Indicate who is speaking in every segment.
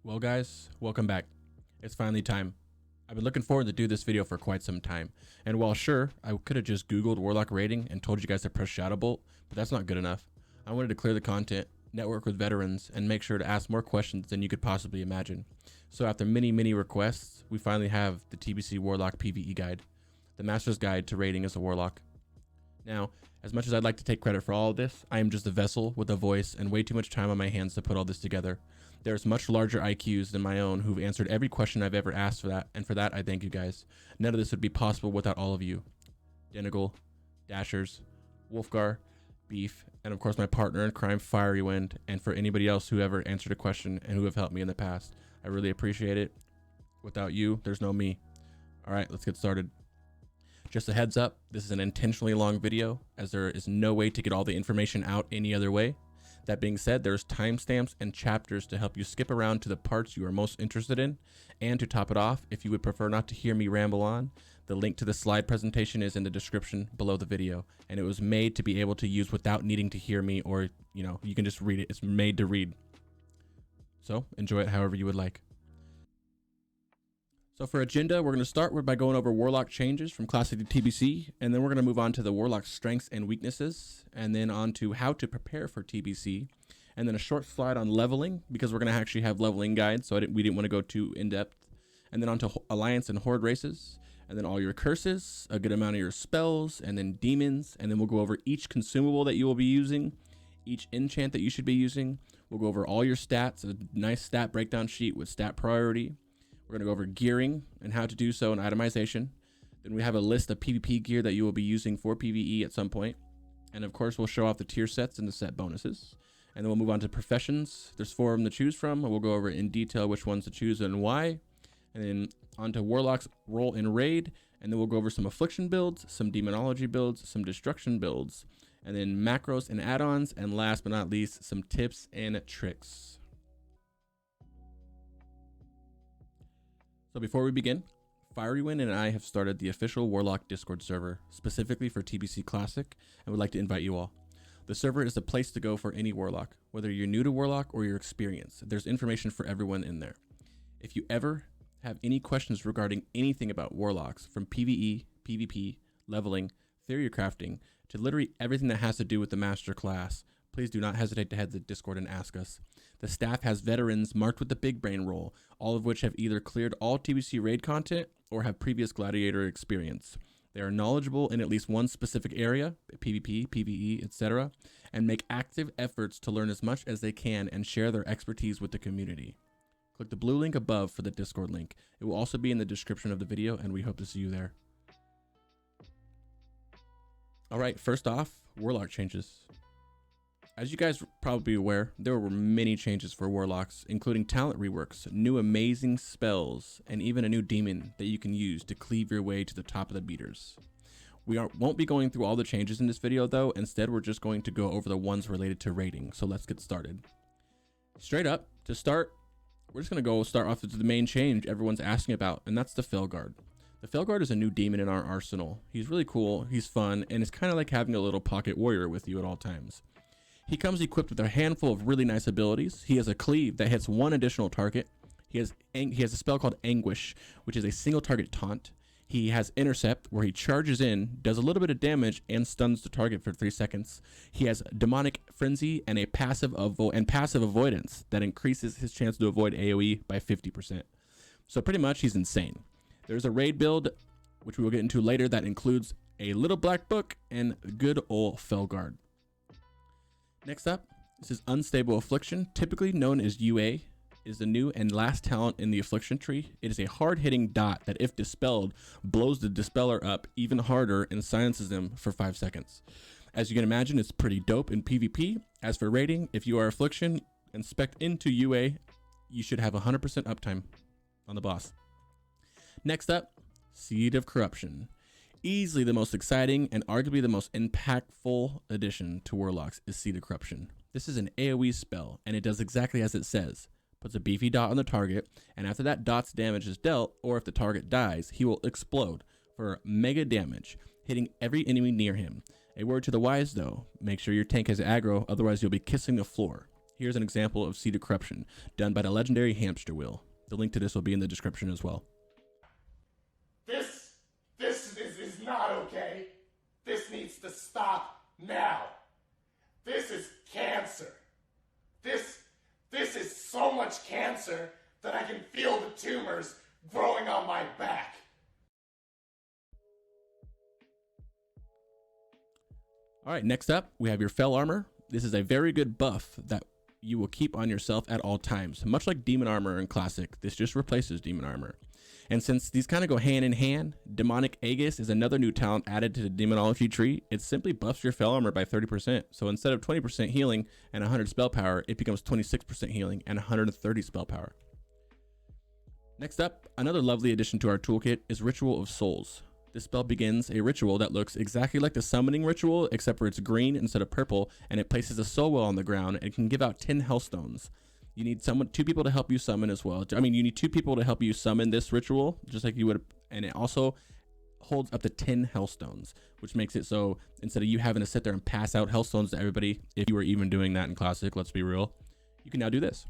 Speaker 1: Well guys, welcome back. It's finally time. I've been looking forward to do this video for quite some time, and while sure, I could have just googled Warlock rating and told you guys to press Shadow Bolt, but that's not good enough. I wanted to clear the content, network with veterans, and make sure to ask more questions than you could possibly imagine. So after many requests, we finally have the TBC Warlock PvE guide, the master's guide to rating as a Warlock. Now, as much as I'd like to take credit for all of this, I am just a vessel with a voice and way too much time on my hands to put all this together. There's much larger IQs than my own who've answered every question I've ever asked for that, and for that I thank you guys. None of this would be possible without all of you. Denigal, Dashers, Wolfgar, Beef, and of course my partner in crime, Fiery Wind, and for anybody else who ever answered a question and who have helped me in the past. I really appreciate it. Without you, there's no me. Alright, let's get started. Just a heads up, this is an intentionally long video, as there is no way to get all the information out any other way. That being said, there's timestamps and chapters to help you skip around to the parts you are most interested in. And to top it off, if you would prefer not to hear me ramble on, the link to the slide presentation is in the description below the video. And it was made to be able to use without needing to hear me, or, you know, you can just read it. It's made to read. So enjoy it however you would like. So for agenda, we're going to start by going over Warlock Changes from Classic to TBC, and then we're going to move on to the Warlock Strengths and Weaknesses, and then on to how to prepare for TBC, and then a short slide on leveling, because we're going to actually have leveling guides, so we didn't want to go too in-depth, and then on to Alliance and Horde Races, and then all your curses, a good amount of your spells, and then demons, and then we'll go over each consumable that you will be using, each enchant that you should be using. We'll go over all your stats, a nice stat breakdown sheet with stat priority. We're going to go over gearing and how to do so and itemization. Then we have a list of PvP gear that you will be using for PvE at some point. And of course, we'll show off the tier sets and the set bonuses. And then we'll move on to professions. There's 4 of them to choose from. And we'll go over in detail which ones to choose and why. And then on to Warlock's role in raid. And then we'll go over some Affliction builds, some Demonology builds, some Destruction builds, and then macros and add-ons. And last but not least, some tips and tricks. So before we begin, Fiery Wind and I have started the official Warlock Discord server, specifically for TBC Classic, and would like to invite you all. The server is the place to go for any Warlock, whether you're new to Warlock or you're experienced. There's information for everyone in there. If you ever have any questions regarding anything about Warlocks, from PvE, PvP, leveling, theory crafting, to literally everything that has to do with the master class, please do not hesitate to head to the Discord and ask us. The staff has veterans marked with the big brain role, all of which have either cleared all TBC raid content or have previous gladiator experience. They are knowledgeable in at least one specific area, PvP, PvE, etc., and make active efforts to learn as much as they can and share their expertise with the community. Click the blue link above for the Discord link. It will also be in the description of the video, and we hope to see you there. Alright, first off, Warlock Changes. As you guys are probably aware, there were many changes for Warlocks, including talent reworks, new amazing spells, and even a new demon that you can use to cleave your way to the top of the beaters. We won't be going through all the changes in this video though, instead we're just going to go over the ones related to rating, so let's get started. Straight up, to start, we're just going to start off with the main change everyone's asking about, and that's the Felguard. The Felguard is a new demon in our arsenal. He's really cool, he's fun, and it's kind of like having a little pocket warrior with you at all times. He comes equipped with a handful of really nice abilities. He has a cleave that hits 1 additional target. He has a spell called Anguish, which is a single target taunt. He has Intercept, where he charges in, does a little bit of damage, and stuns the target for 3 seconds. He has Demonic Frenzy and a passive avoidance that increases his chance to avoid AoE by 50%. So pretty much he's insane. There's a raid build, which we will get into later, that includes a little black book and good old Felguard. Next up, this is Unstable Affliction, typically known as UA, is the new and last talent in the Affliction tree. It is a hard-hitting dot that, if dispelled, blows the dispeller up even harder and silences them for 5 seconds. As you can imagine, it's pretty dope in PvP. As for rating, if you are Affliction and spec into UA, you should have 100% uptime on the boss. Next up, Seed of Corruption. Easily the most exciting and arguably the most impactful addition to Warlocks is Seed of Corruption. This is an AoE spell, and it does exactly as it says. Puts a beefy dot on the target, and after that dot's damage is dealt, or if the target dies, he will explode for mega damage, hitting every enemy near him. A word to the wise though, make sure your tank has aggro, otherwise you'll be kissing the floor. Here's an example of Seed of Corruption, done by the legendary Hamster Wheel. The link to this will be in the description as well.
Speaker 2: This is not okay. This needs to stop now. This is cancer. This is so much cancer that I can feel the tumors growing on my back.
Speaker 1: All right, next up, we have your Fel Armor. This is a very good buff that you will keep on yourself at all times. Much like Demon Armor in Classic, this just replaces Demon Armor. And since these kind of go hand in hand, Demonic Aegis is another new talent added to the Demonology tree. It simply buffs your Fel Armor by 30%. So instead of 20% healing and 100 spell power, it becomes 26% healing and 130 spell power. Next up, another lovely addition to our toolkit is Ritual of Souls. This spell begins a ritual that looks exactly like the summoning ritual, except for it's green instead of purple, and it places a soul well on the ground and can give out 10 Hellstones. You need two people to help you summon as well. I mean, you need 2 people to help you summon this ritual, just like you would, and it also holds up to 10 Hellstones, which makes it so instead of you having to sit there and pass out Hellstones to everybody, if you were even doing that in Classic, let's be real, you can now do this.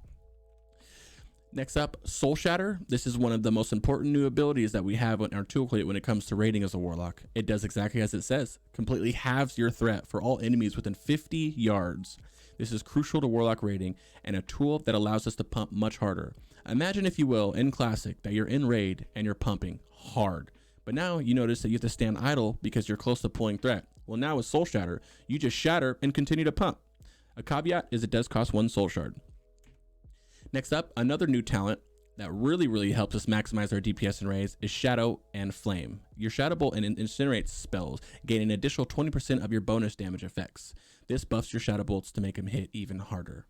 Speaker 1: Next up, Soul Shatter. This is one of the most important new abilities that we have in our toolkit when it comes to raiding as a Warlock. It does exactly as it says, completely halves your threat for all enemies within 50 yards. This is crucial to Warlock raiding and a tool that allows us to pump much harder. Imagine, if you will, in Classic that you're in raid and you're pumping hard, but now you notice that you have to stand idle because you're close to pulling threat. Well, now with Soul Shatter, you just shatter and continue to pump. A caveat is it does cost 1 Soul Shard. Next up, another new talent that really helps us maximize our DPS and raids is Shadow and Flame. Your Shadow Bolt and Incinerate spells gain an additional 20% of your bonus damage effects. This buffs your Shadow Bolts to make them hit even harder.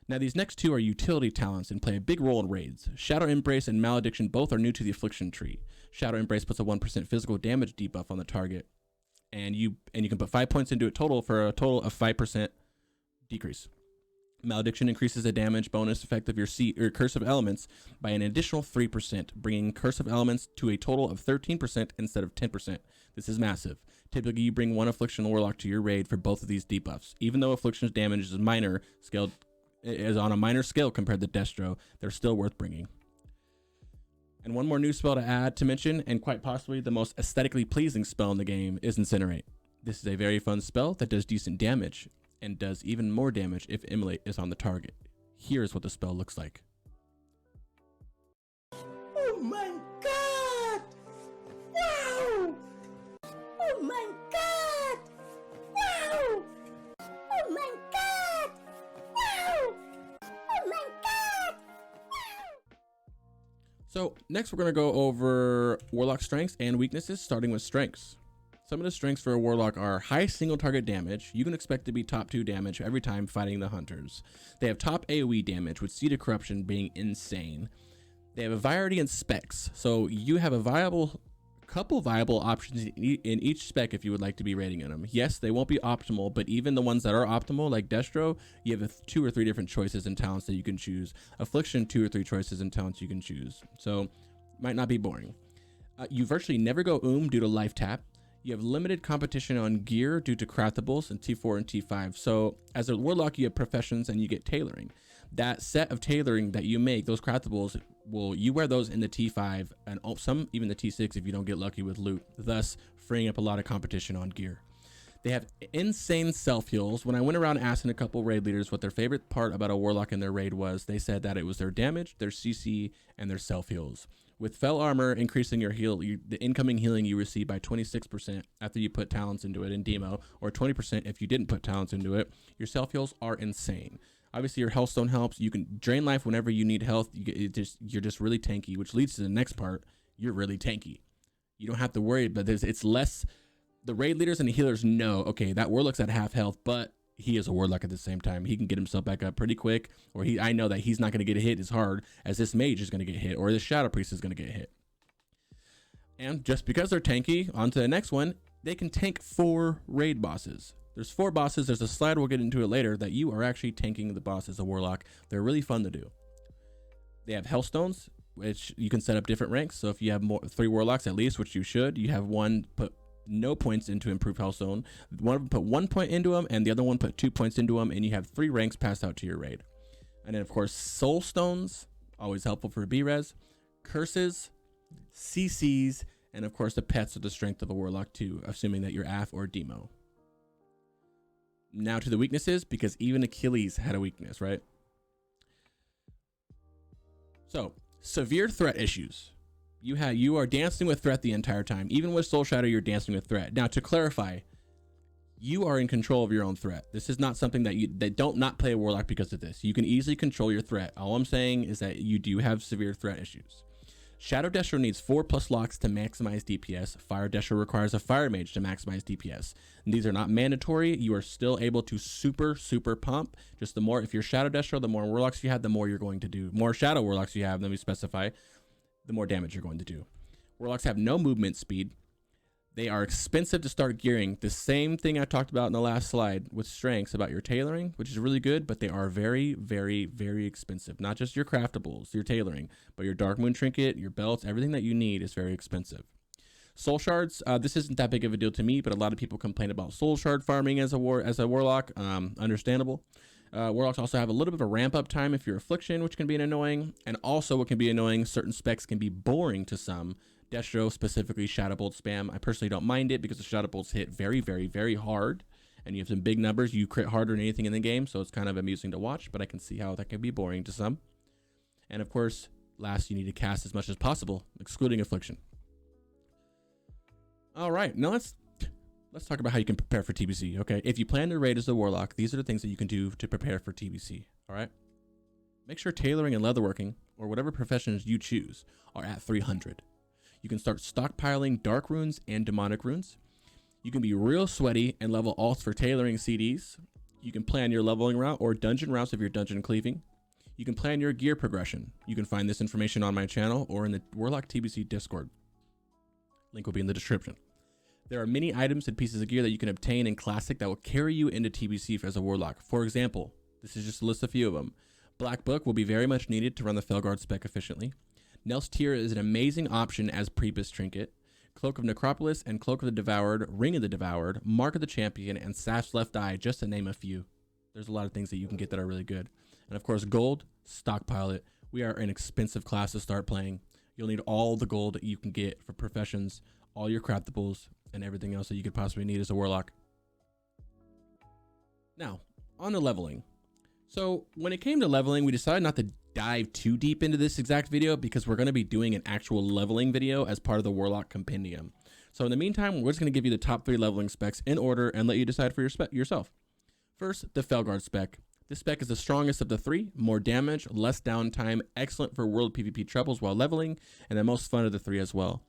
Speaker 1: Now these next 2 are utility talents and play a big role in raids. Shadow Embrace and Malediction both are new to the Affliction tree. Shadow Embrace puts a 1% physical damage debuff on the target, and you can put 5 points into it total for a total of 5% decrease. Malediction increases the damage bonus effect of your Curse of Elements by an additional 3%, bringing Curse of Elements to a total of 13% instead of 10%. This is massive. Typically, you bring 1 Affliction Warlock to your raid for both of these debuffs. Even though Affliction's damage is on a minor scale compared to Destro, they're still worth bringing. And one more new spell to add to mention, and quite possibly the most aesthetically pleasing spell in the game, is Incinerate. This is a very fun spell that does decent damage, and does even more damage if Immolate is on the target. Here's what the spell looks like.
Speaker 3: Oh my god! Wow! Oh my god! Wow! Oh my god! Wow! Oh my god! Wow!
Speaker 1: So next we're going to go over Warlock Strengths and Weaknesses, starting with Strengths. Some of the strengths for a Warlock are high single target damage. You can expect to be top 2 damage every time fighting the Hunters. They have top AoE damage, with Seed of Corruption being insane. They have a variety in specs, so you have a couple viable options in each spec if you would like to be rating in them. Yes, they won't be optimal, but even the ones that are optimal, like Destro, you have 2 or 3 different choices and talents that you can choose. Affliction, 2 or 3 choices and talents you can choose. So, might not be boring. You virtually never go due to life tap. You have limited competition on gear due to craftables in T4 and T5. So as a Warlock, you have professions and you get tailoring. That set of tailoring that you make, those craftables, you wear those in the T5 and some even the T6 if you don't get lucky with loot, thus freeing up a lot of competition on gear. They have insane self heals. When I went around asking a couple raid leaders what their favorite part about a Warlock in their raid was, they said that it was their damage, their CC, and their self heals. With Fel Armor increasing your heal, the incoming healing you receive by 26% after you put talents into it in Demo, or 20% if you didn't put talents into it, your self heals are insane. Obviously, your Healthstone helps. You can drain life whenever you need health. You're just really tanky, which leads to the next part. You're really tanky. You don't have to worry, but it's less. The raid leaders and the healers know, okay, that Warlock's at half health, but he is a Warlock at the same time. He can get himself back up pretty quick, or I know that he's not going to get hit as hard as this mage is going to get hit, or this Shadow Priest is going to get hit. And just because they're tanky, on to the next one, they can tank 4 raid bosses. There's 4 bosses. There's a slide, we'll get into it later, that you are actually tanking the boss as a Warlock. They're really fun to do. They have Hellstones, which you can set up different ranks. So if you have 3 Warlocks at least, which you should, you have one no points into improved health zone. One of them put 1 point into them, and the other one put 2 points into them, and you have 3 ranks passed out to your raid. And then, of course, soul stones, always helpful for B-res, curses, CCs, and of course the pets with the strength of a warlock too, assuming that you're AF or Demo. Now to the weaknesses, because even Achilles had a weakness, right? So, severe threat issues. You are dancing with threat the entire time. Even with Soul Shadow, you're dancing with threat. Now, to clarify, you are in control of your own threat. This is not something that don't not play a warlock because of this. You can easily control your threat. All I'm saying is that you do have severe threat issues. Shadow Destro needs 4+ locks to maximize DPS. Fire Destro requires a Fire Mage to maximize DPS. And these are not mandatory. You are still able to super pump. Just the more, if you're Shadow Destro, the more Warlocks you have, the more you're going to do. More Shadow Warlocks you have, let me specify, the more damage you're going to do. Warlocks have no movement speed. They are expensive to start gearing. The same thing I talked about in the last slide with strengths about your tailoring, which is really good, but they are very expensive. Not just your craftables, your tailoring, but your Dark Moon Trinket, your belts, everything that you need is very expensive. Soul Shards, this isn't that big of a deal to me, but a lot of people complain about Soul Shard farming as a Warlock. Understandable. Warlocks also have a little bit of a ramp up time if you're Affliction, which can be annoying. And also what can be annoying, certain specs can be boring to some. Destro, specifically Shadow Bolt spam. I personally don't mind it because the Shadow Bolts hit very hard. And you have some big numbers. You crit harder than anything in the game, so it's kind of amusing to watch, but I can see how that can be boring to some. And of course, last, you need to cast as much as possible, excluding Affliction. All right, now let's talk about how you can prepare for TBC, okay? If you plan to raid as a Warlock, these are the things that you can do to prepare for TBC, all right? Make sure tailoring and leatherworking, or whatever professions you choose, are at 300. You can start stockpiling dark runes and demonic runes. You can be real sweaty and level alts for tailoring CDs. You can plan your leveling route or dungeon routes if you're dungeon cleaving. You can plan your gear progression. You can find this information on my channel or in the Warlock TBC Discord. Link will be in the description. There are many items and pieces of gear that you can obtain in Classic that will carry you into TBC as a Warlock. For example, this is just to list a few of them. Black Book will be very much needed to run the Felguard spec efficiently. Nels Tier is an amazing option as Pre-BiS trinket. Cloak of Necropolis and Cloak of the Devoured, Ring of the Devoured, Mark of the Champion, and Saf's Left Eye, just to name a few. There's a lot of things that you can get that are really good. And of course, gold, stockpile it. We are an expensive class to start playing. You'll need all the gold that you can get for professions, all your craftables, and everything else that you could possibly need as a Warlock. Now, on to leveling. So when it came to leveling, we decided not to dive too deep into this exact video because we're going to be doing an actual leveling video as part of the Warlock Compendium. So in the meantime, we're just going to give you the top 3 leveling specs in order and let you decide for yourself. First, the Felguard spec. This spec is the strongest of the 3, more damage, less downtime, excellent for world PvP troubles while leveling, and the most fun of the 3 as well.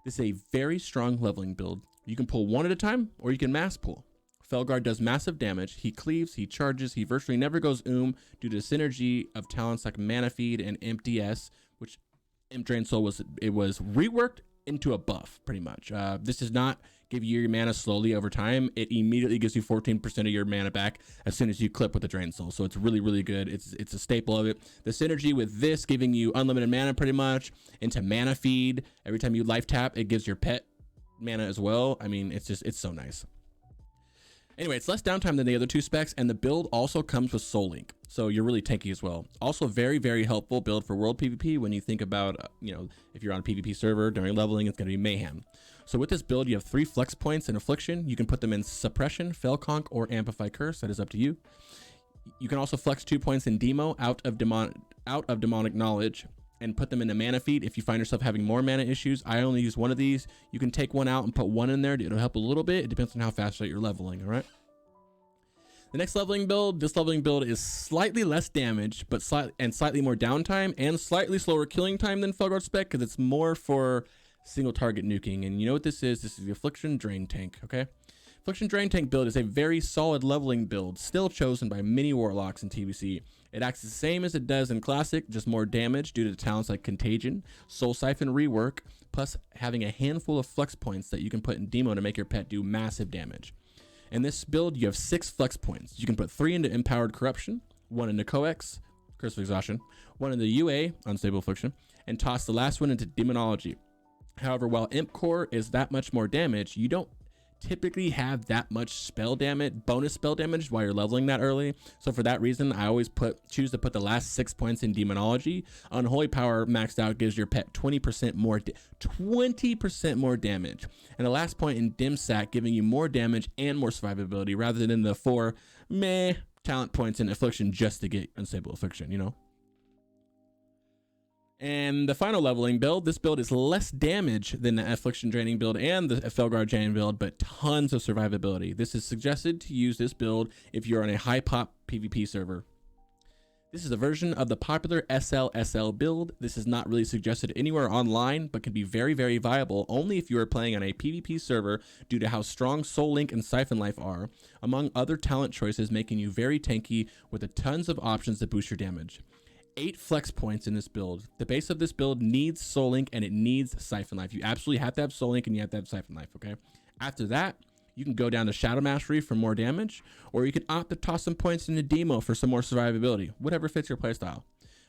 Speaker 1: This is a very strong leveling build. You can pull one at a time or you can mass pull. Felguard does massive damage. He cleaves, he charges, he virtually never goes due to the synergy of talents like Mana Feed and MDS, which Imp Drain Soul was reworked into a buff pretty much. This does not give you your mana slowly over time. It immediately gives you 14% of your mana back as soon as you clip with the Drain Soul. So it's really good. It's a staple of it. The synergy with this giving you unlimited mana pretty much into Mana Feed. Every time you life tap, it gives your pet mana as well. I mean, it's so nice. Anyway, it's less downtime than the other 2 specs, and the build also comes with Soul Link, so you're really tanky as well. Also, very helpful build for world PvP when you think about, if you're on a PvP server during leveling, it's going to be mayhem. So with this build, you have 3 flex points in Affliction. You can put them in Suppression, Felconk, or Amplify Curse. That is up to you. You can also flex 2 points in Demo out of Demonic Knowledge and put them into Mana Feed if you find yourself having more mana issues. I only use one of these. You can take one out and put one in there. It'll help a little bit. It depends on how fast you're leveling, all right? The next leveling build, this leveling build is slightly less damage, but slightly more downtime and slightly slower killing time than Felguard spec because it's more for single target nuking. And you know what this is? This is the Affliction Drain Tank, okay? Affliction Drain Tank build is a very solid leveling build, still chosen by many Warlocks in TBC. It acts the same as it does in Classic, just more damage due to talents like Contagion, Soul Siphon rework, plus having a handful of flex points that you can put in Demo to make your pet do massive damage. In this build, you have 6 flex points. You can put 3 into Empowered Corruption, 1 into Coex, Curse of Exhaustion, 1 into UA, Unstable Affliction, and toss the last one into Demonology. However, while Imp Core is that much more damage, you don't typically have that much spell damage, bonus spell damage while you're leveling that early. So for that reason, I always choose to put the last 6 points in Demonology. Unholy Power maxed out gives your pet 20% more, 20% more damage. And the last point in Dim Sack giving you more damage and more survivability rather than the 4 meh talent points in Affliction just to get Unstable Affliction, you know? And the final leveling build, this build is less damage than the Affliction draining build and the Felguard chaining build, but tons of survivability. This is suggested to use this build if you're on a high pop PvP server. This is a version of the popular SL build. This is not really suggested anywhere online, but can be very, very viable only if you are playing on a PvP server due to how strong Soul Link and Siphon Life are, among other talent choices, making you very tanky with a tons of options to boost your damage. 8 flex points in this build. The base of this build needs Soul Link and it needs Siphon Life. You absolutely have to have Soul Link and you have to have Siphon Life, okay? After that, you can go down to Shadow Mastery for more damage, or you can opt to toss some points into Demo for some more survivability, whatever fits your playstyle.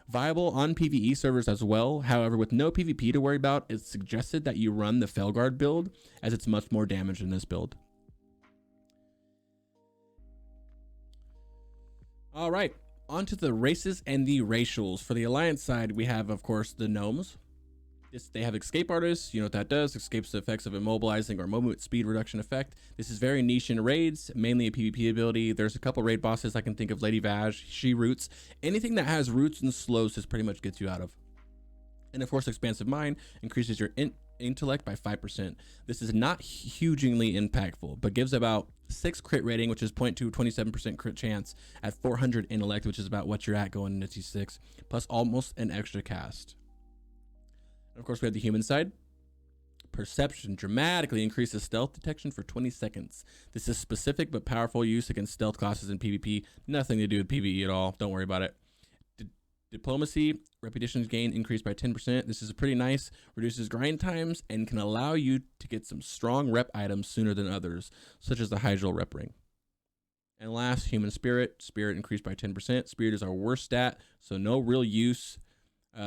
Speaker 1: Viable on PvE servers as well. However, with no PvP to worry about, it's suggested that you run the Felguard build as it's much more damage in this build. All right. Onto the races and the racials. For the Alliance side, we have, of course, the Gnomes. They have Escape Artists. You know what that does. Escapes the effects of immobilizing or movement speed reduction effect. This is very niche in raids, mainly a PvP ability. There's a couple raid bosses I can think of. Lady Vaj, she roots. Anything that has roots and slows, this pretty much gets you out of. And of course, Expansive Mind increases your intellect by 5%. This is not hugely impactful, but gives about 6 crit rating, which is 27% crit chance at 400 intellect, which is about what you're at going into T6, plus almost an extra cast. And of course, we have the human side. Perception dramatically increases stealth detection for 20 seconds. This is specific but powerful use against stealth classes in PvP. Nothing to do with PvE at all. Don't worry about it. Diplomacy, reputations gain increased by 10%. This is pretty nice, reduces grind times, and can allow you to get some strong rep items sooner than others, such as the Hydral rep ring. And last, human spirit. Spirit increased by 10%. Spirit is our worst stat, so no real use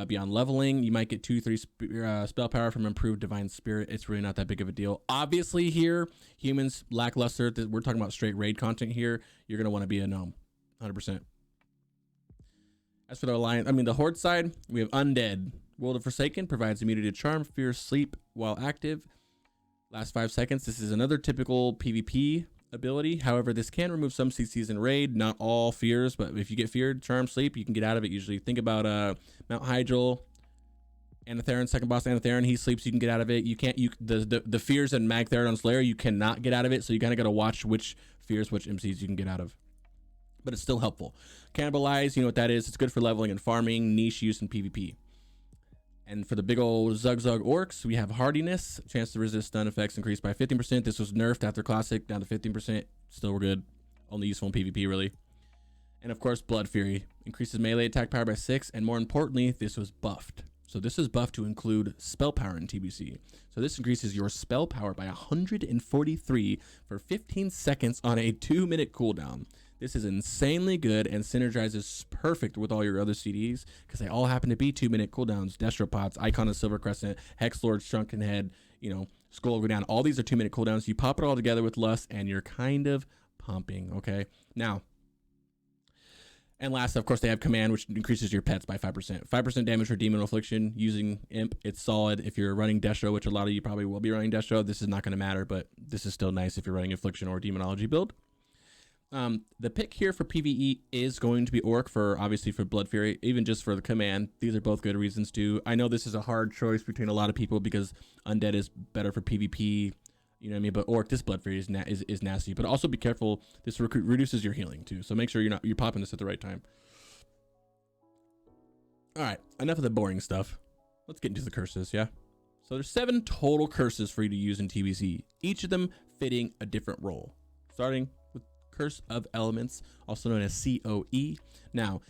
Speaker 1: beyond leveling. You might get 2-3 spell power from improved divine spirit. It's really not that big of a deal. Obviously here, humans lackluster. We're talking about straight raid content here. You're going to want to be a gnome, 100%. As for the Alliance, the Horde side, we have Undead. World of Forsaken provides immunity to charm, fear, sleep while active. Last 5 seconds. This is another typical PvP ability. However, this can remove some CCs in raid, not all fears, but if you get feared, charm, sleep, you can get out of it usually. Think about Mount Hydral, Anatheron, second boss Anatheron, he sleeps, you can get out of it. You can't, the fears in Magtherodon's Lair, you cannot get out of it, so you kind of got to watch which fears, which MCs you can get out of. But it's still helpful. Cannibalize, you know what that is. It's good for leveling and farming, niche use in PvP. And for the big old Zug Orcs, we have Hardiness. Chance to resist stun effects increased by 15%. This was nerfed after Classic, down to 15%. Still good. Only useful in PvP, really. And of course, Blood Fury. Increases melee attack power by 6. And more importantly, this was buffed. So this is buffed to include spell power in TBC. So this increases your spell power by 143 for 15 seconds on a 2-minute cooldown. This is insanely good and synergizes perfect with all your other CDs because they all happen to be 2-minute cooldowns. Destropods, Icon of Silver Crescent, Hex Lord, Shrunken Head, Skull Go Down. All these are 2-minute cooldowns. You pop it all together with Lust and you're kind of pumping, okay? Now, and last, of course, they have Command, which increases your pets by 5%. 5% damage for Demon Affliction using Imp. It's solid if you're running Destro, which a lot of you probably will be running Destro. This is not going to matter, but this is still nice if you're running Affliction or Demonology build. The pick here for PvE is going to be Orc obviously for Blood Fury, even just for the Command. These are both good reasons too. I know this is a hard choice between a lot of people because Undead is better for PvP, you know what I mean? But Orc, this Blood Fury is nasty, but also be careful. This reduces your healing too. So make sure you're popping this at the right time. All right, enough of the boring stuff. Let's get into the curses, yeah? So there's 7 total curses for you to use in TBC, each of them fitting a different role. Starting with Curse of Elements, also known as COE. Now,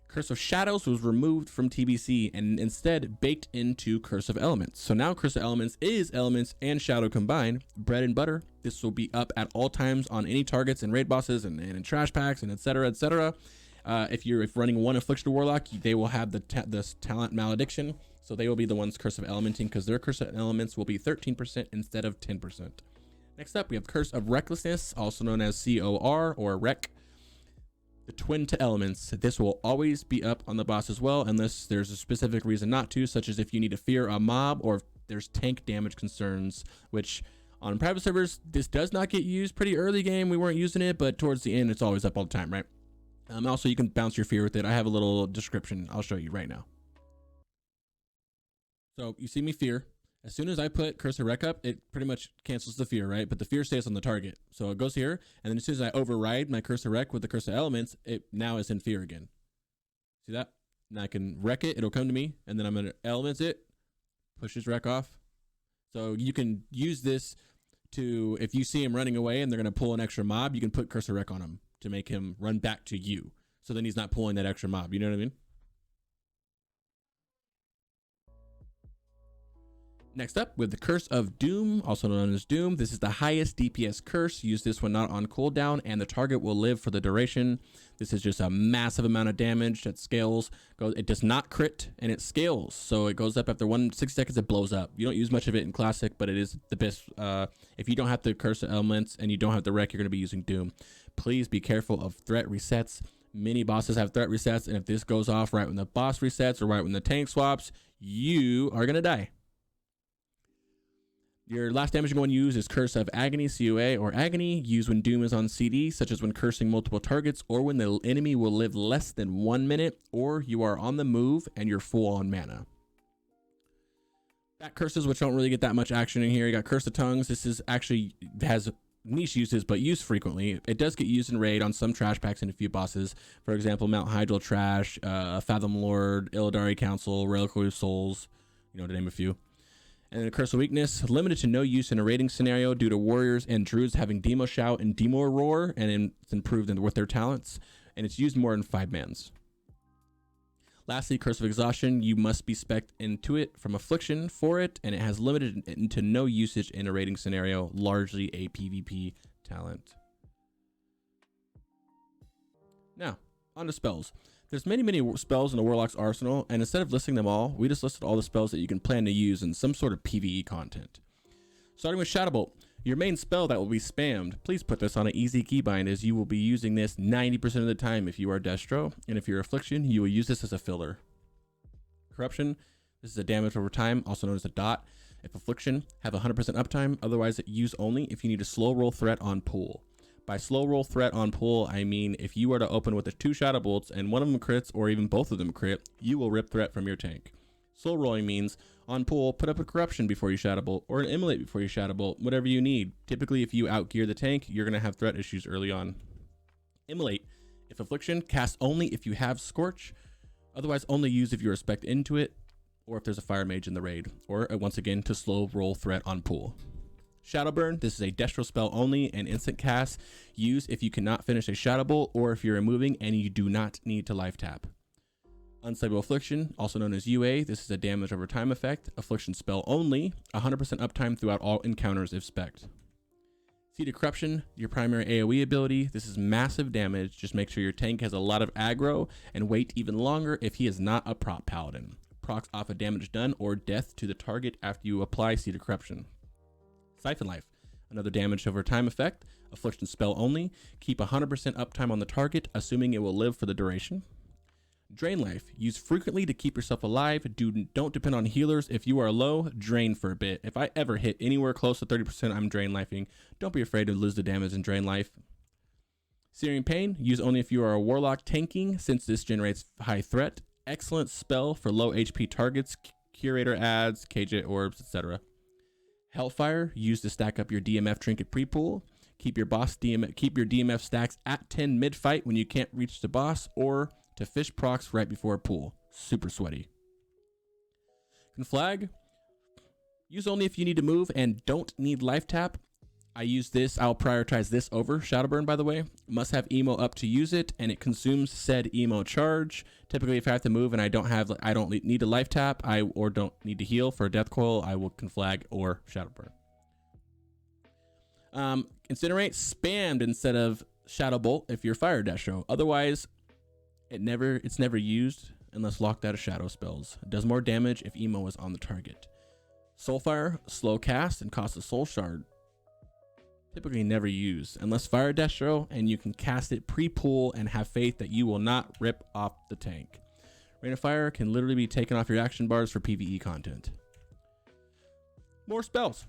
Speaker 1: Curse of Shadows was removed from TBC and instead baked into Curse of Elements. So now Curse of Elements is Elements and Shadow combined. Bread and butter. This will be up at all times on any targets and raid bosses and in trash packs and etc. etc. If running one Affliction Warlock, they will have the talent Malediction. So they will be the ones Curse of Elementing, because their Curse of Elements will be 13% instead of 10%. Next up, we have Curse of Recklessness, also known as COR or Rec. The twin to elements. This will always be up on the boss as well, unless there's a specific reason not to, such as if you need to fear a mob or if there's tank damage concerns, which on private servers, this does not get used pretty early game. We weren't using it, but towards the end, it's always up all the time, right? Also, you can bounce your fear with it. I have a little description I'll show you right now. So you see me fear. As soon as I put Curse of Rec up, it pretty much cancels the fear, right? But the fear stays on the target. So it goes here, and then as soon as I override my Curse of Rec with the Curse of Elements, it now is in fear again. See that? Now I can wreck it, it'll come to me, and then I'm gonna Elements it, pushes Rec off. So you can use this to, if you see him running away and they're gonna pull an extra mob, you can put Curse of Rec on him to make him run back to you. So then he's not pulling that extra mob, you know what I mean? Next up, with the Curse of Doom, also known as Doom. This is the highest DPS curse. Use this when not on cooldown, and the target will live for the duration. This is just a massive amount of damage that scales. It does not crit, and it scales. So it goes up after 160 seconds, it blows up. You don't use much of it in Classic, but it is the best. If you don't have the Curse of Elements and you don't have the Rec, you're going to be using Doom. Please be careful of threat resets. Many bosses have threat resets, and if this goes off right when the boss resets or right when the tank swaps, you are going to die. Your last damage you're going to use is Curse of Agony, COA, or Agony, used when Doom is on CD, such as when cursing multiple targets, or when the enemy will live less than 1 minute, or you are on the move and you're full on mana. Back curses, which don't really get that much action in here. You got Curse of Tongues. This is actually has niche uses, but used frequently. It does get used in raid on some trash packs and a few bosses. For example, Mount Hydral Trash, Fathom Lord, Illidari Council, Reliquary of Souls, to name a few. And then Curse of Weakness, limited to no use in a raiding scenario due to warriors and druids having Demo Shout and Demo Roar, and it's improved with their talents, and it's used more in 5-mans. Lastly, Curse of Exhaustion, you must be spec'd into it from Affliction for it, and it has limited to no usage in a raiding scenario, largely a PvP talent. Now, on to spells. There's many spells in the Warlock's arsenal, and instead of listing them all, we just listed all the spells that you can plan to use in some sort of PvE content. Starting with Shadowbolt, your main spell that will be spammed. Please put this on an easy keybind, as you will be using this 90% of the time if you are Destro, and if you're Affliction, you will use this as a filler. Corruption, this is a damage over time, also known as a dot. If Affliction, have 100% uptime, otherwise use only if you need a slow roll threat on pull. By slow roll threat on pull, I mean if you were to open with the 2 Shadow Bolts and one of them crits or even both of them crit, you will rip threat from your tank. Slow rolling means on pull, put up a Corruption before you Shadow Bolt or an Immolate before you Shadow Bolt, whatever you need. Typically, if you outgear the tank, you're going to have threat issues early on. Immolate, if Affliction, cast only if you have Scorch, otherwise only use if you are spec'd into it or if there's a Fire Mage in the raid, or once again to slow roll threat on pull. Shadow Burn, this is a Destro spell only and instant cast. Use if you cannot finish a Shadow Bolt or if you're removing and you do not need to life tap. Unstable Affliction, also known as UA, this is a damage over time effect. Affliction spell only, 100% uptime throughout all encounters if spec'd. Seed of Corruption, your primary AoE ability. This is massive damage. Just make sure your tank has a lot of aggro and wait even longer if he is not a prop paladin. Procs off of damage done or death to the target after you apply Seed of Corruption. Siphon Life, another damage over time effect. Affliction spell only. Keep 100% uptime on the target, assuming it will live for the duration. Drain Life, used frequently to keep yourself alive. Don't depend on healers. If you are low, drain for a bit. If I ever hit anywhere close to 30%, I'm drain lifing. Don't be afraid to lose the damage and drain life. Searing Pain, use only if you are a Warlock Tanking, since this generates high threat. Excellent spell for low HP targets, Curator adds, KJ orbs, etc. Hellfire, used to stack up your DMF trinket pre-pool. Keep your DMF stacks at 10 mid-fight when you can't reach the boss, or to fish procs right before a pool. Super sweaty. Conflag, use only if you need to move and don't need life tap. I use this, I'll prioritize this over Shadowburn, by the way. Must have emo up to use it, and it consumes said emo charge. Typically, if I have to move and I don't need to life tap, or don't need to heal for a death coil, I will Conflag or Shadowburn. Incinerate, spammed instead of Shadow Bolt if you're Fire Destro. Otherwise, it's never used. unless locked out of shadow spells. Does more damage if emo is on the target. Soulfire, slow cast, and costs a soul shard. Typically never use unless fire destro, and you can cast it pre-pull and have faith that you will not rip off the tank. Rain of Fire can literally be taken off your action bars for PvE content. More spells.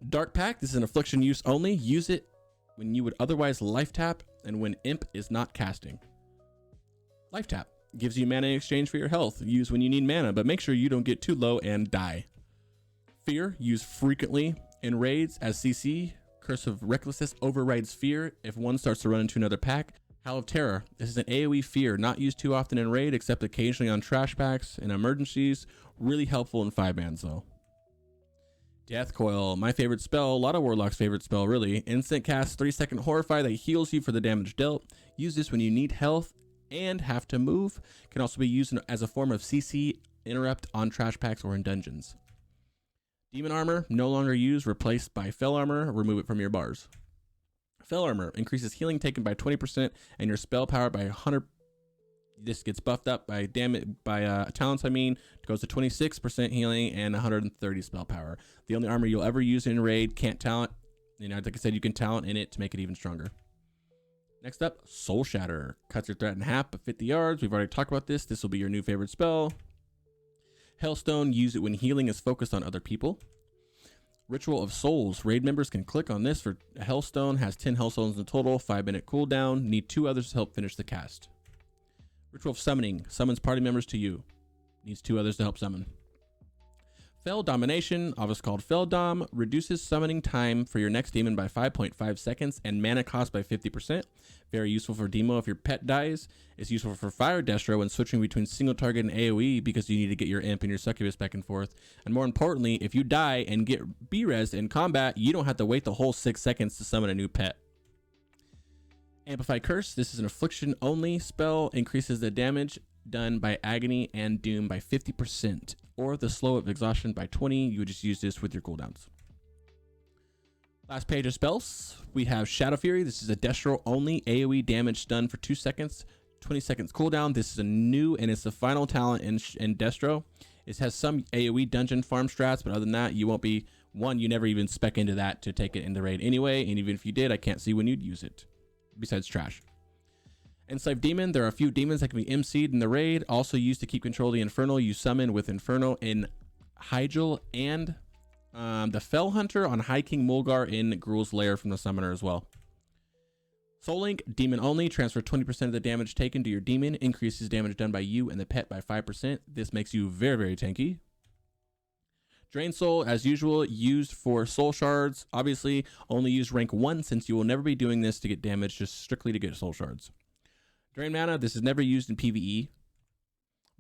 Speaker 1: Dark Pact, this is an affliction use only. Use it when you would otherwise life tap and when imp is not casting. Life tap gives you mana in exchange for your health. Use when you need mana, but make sure you don't get too low and die. Fear, used frequently in raids as CC. Curse of Recklessness overrides Fear if one starts to run into another pack. Howl of Terror, this is an AoE fear, not used too often in raid except occasionally on trash packs and emergencies. Really helpful in 5-mans though. Death Coil, my favorite spell, a lot of Warlock's favorite spell really. Instant cast 3-second Horrify that heals you for the damage dealt. Use this when you need health and have to move. Can also be used as a form of CC interrupt on trash packs or in dungeons. Demon Armor, no longer used, replaced by Fell Armor. Remove it from your bars. Fell Armor increases healing taken by 20% and your spell power by 100. This gets buffed up by talents. It goes to 26% healing and 130 spell power. The only armor you'll ever use in raid, can't talent. Like I said, you can talent in it to make it even stronger. Next up, Soul Shatter. Cuts your threat in half but 50 yards. We've already talked about this. This will be your new favorite spell. Hellstone, use it when healing is focused on other people. Ritual of Souls. Raid members can click on this for a Hellstone. Has 10 Hellstones in total. 5-minute cooldown. Need 2 others to help finish the cast. Ritual of Summoning. Summons party members to you. Needs 2 others to help summon. Fell Domination, obviously called Fell Dom, reduces summoning time for your next demon by 5.5 seconds and mana cost by 50%. Very useful for demo if your pet dies. It's useful for Fire Destro when switching between single target and AoE because you need to get your imp and your succubus back and forth. And more importantly, if you die and get B-res in combat, you don't have to wait the whole 6 seconds to summon a new pet. Amplify Curse, this is an affliction only spell, increases the damage done by Agony and Doom by 50%, or the slow of exhaustion by 20. You would just use this with your cooldowns. Last page of spells, we have Shadow Fury. This is a Destro only AoE damage stun for 2 seconds, 20 seconds cooldown. This is a new and it's the final talent in Destro. It has some AoE dungeon farm strats, but other than that, you won't be you never even spec into that to take it in the raid anyway. And even if you did, I can't see when you'd use it besides trash. Enslaved Demon, there are a few demons that can be MC'd in the raid, also used to keep control of the Infernal. You summon with Infernal in Hyjal and the Fell Hunter on High King Mulgar in Gruul's Lair from the Summoner as well. Soul Link, demon only, transfer 20% of the damage taken to your demon, increases damage done by you and the pet by 5%. This makes you very, very tanky. Drain Soul, as usual, used for soul shards. Obviously, only use rank 1 since you will never be doing this to get damage, just strictly to get soul shards. Drain Mana, this is never used in PvE.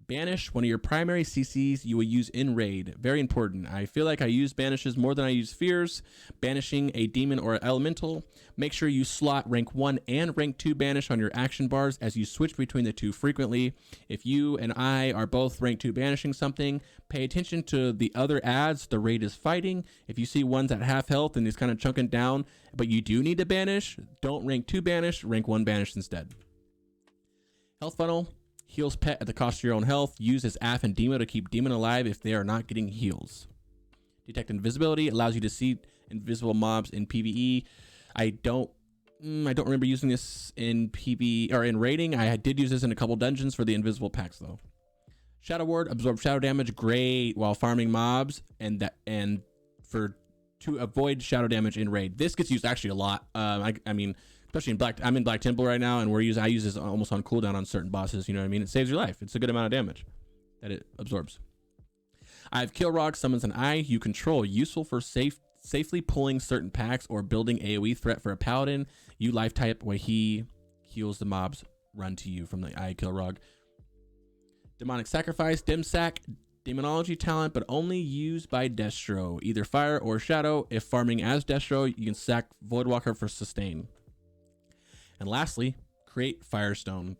Speaker 1: Banish, one of your primary CCs you will use in raid. Very important. I feel like I use banishes more than I use fears. Banishing a demon or elemental. Make sure you slot rank 1 and rank 2 banish on your action bars as you switch between the two frequently. If you and I are both rank 2 banishing something, pay attention to the other adds the raid is fighting. If you see ones at half health and he's kind of chunking down, but you do need to banish, don't rank 2 banish, rank 1 banish instead. Health Funnel. Heals pet at the cost of your own health. Use as AF and Demo to keep demon alive if they are not getting heals. Detect Invisibility allows you to see invisible mobs in PvE. I don't remember using this in PvE or in raiding. I did use this in a couple dungeons for the invisible packs though. Shadow Ward, absorb shadow damage, great while farming mobs to avoid shadow damage in raid. This gets used actually a lot. Especially in Black, I'm in Black Temple right now, and I use this almost on cooldown on certain bosses. You know what I mean? It saves your life. It's a good amount of damage that it absorbs. I have Kilrog, summons an eye you control, useful for safely pulling certain packs or building AoE threat for a paladin. You life type where he heals the mobs run to you from the eye Kilrog. Demonic Sacrifice, Demsac, Demonology talent, but only used by Destro, either fire or shadow. If farming as Destro, you can sack Voidwalker for sustain. And lastly, create Firestone.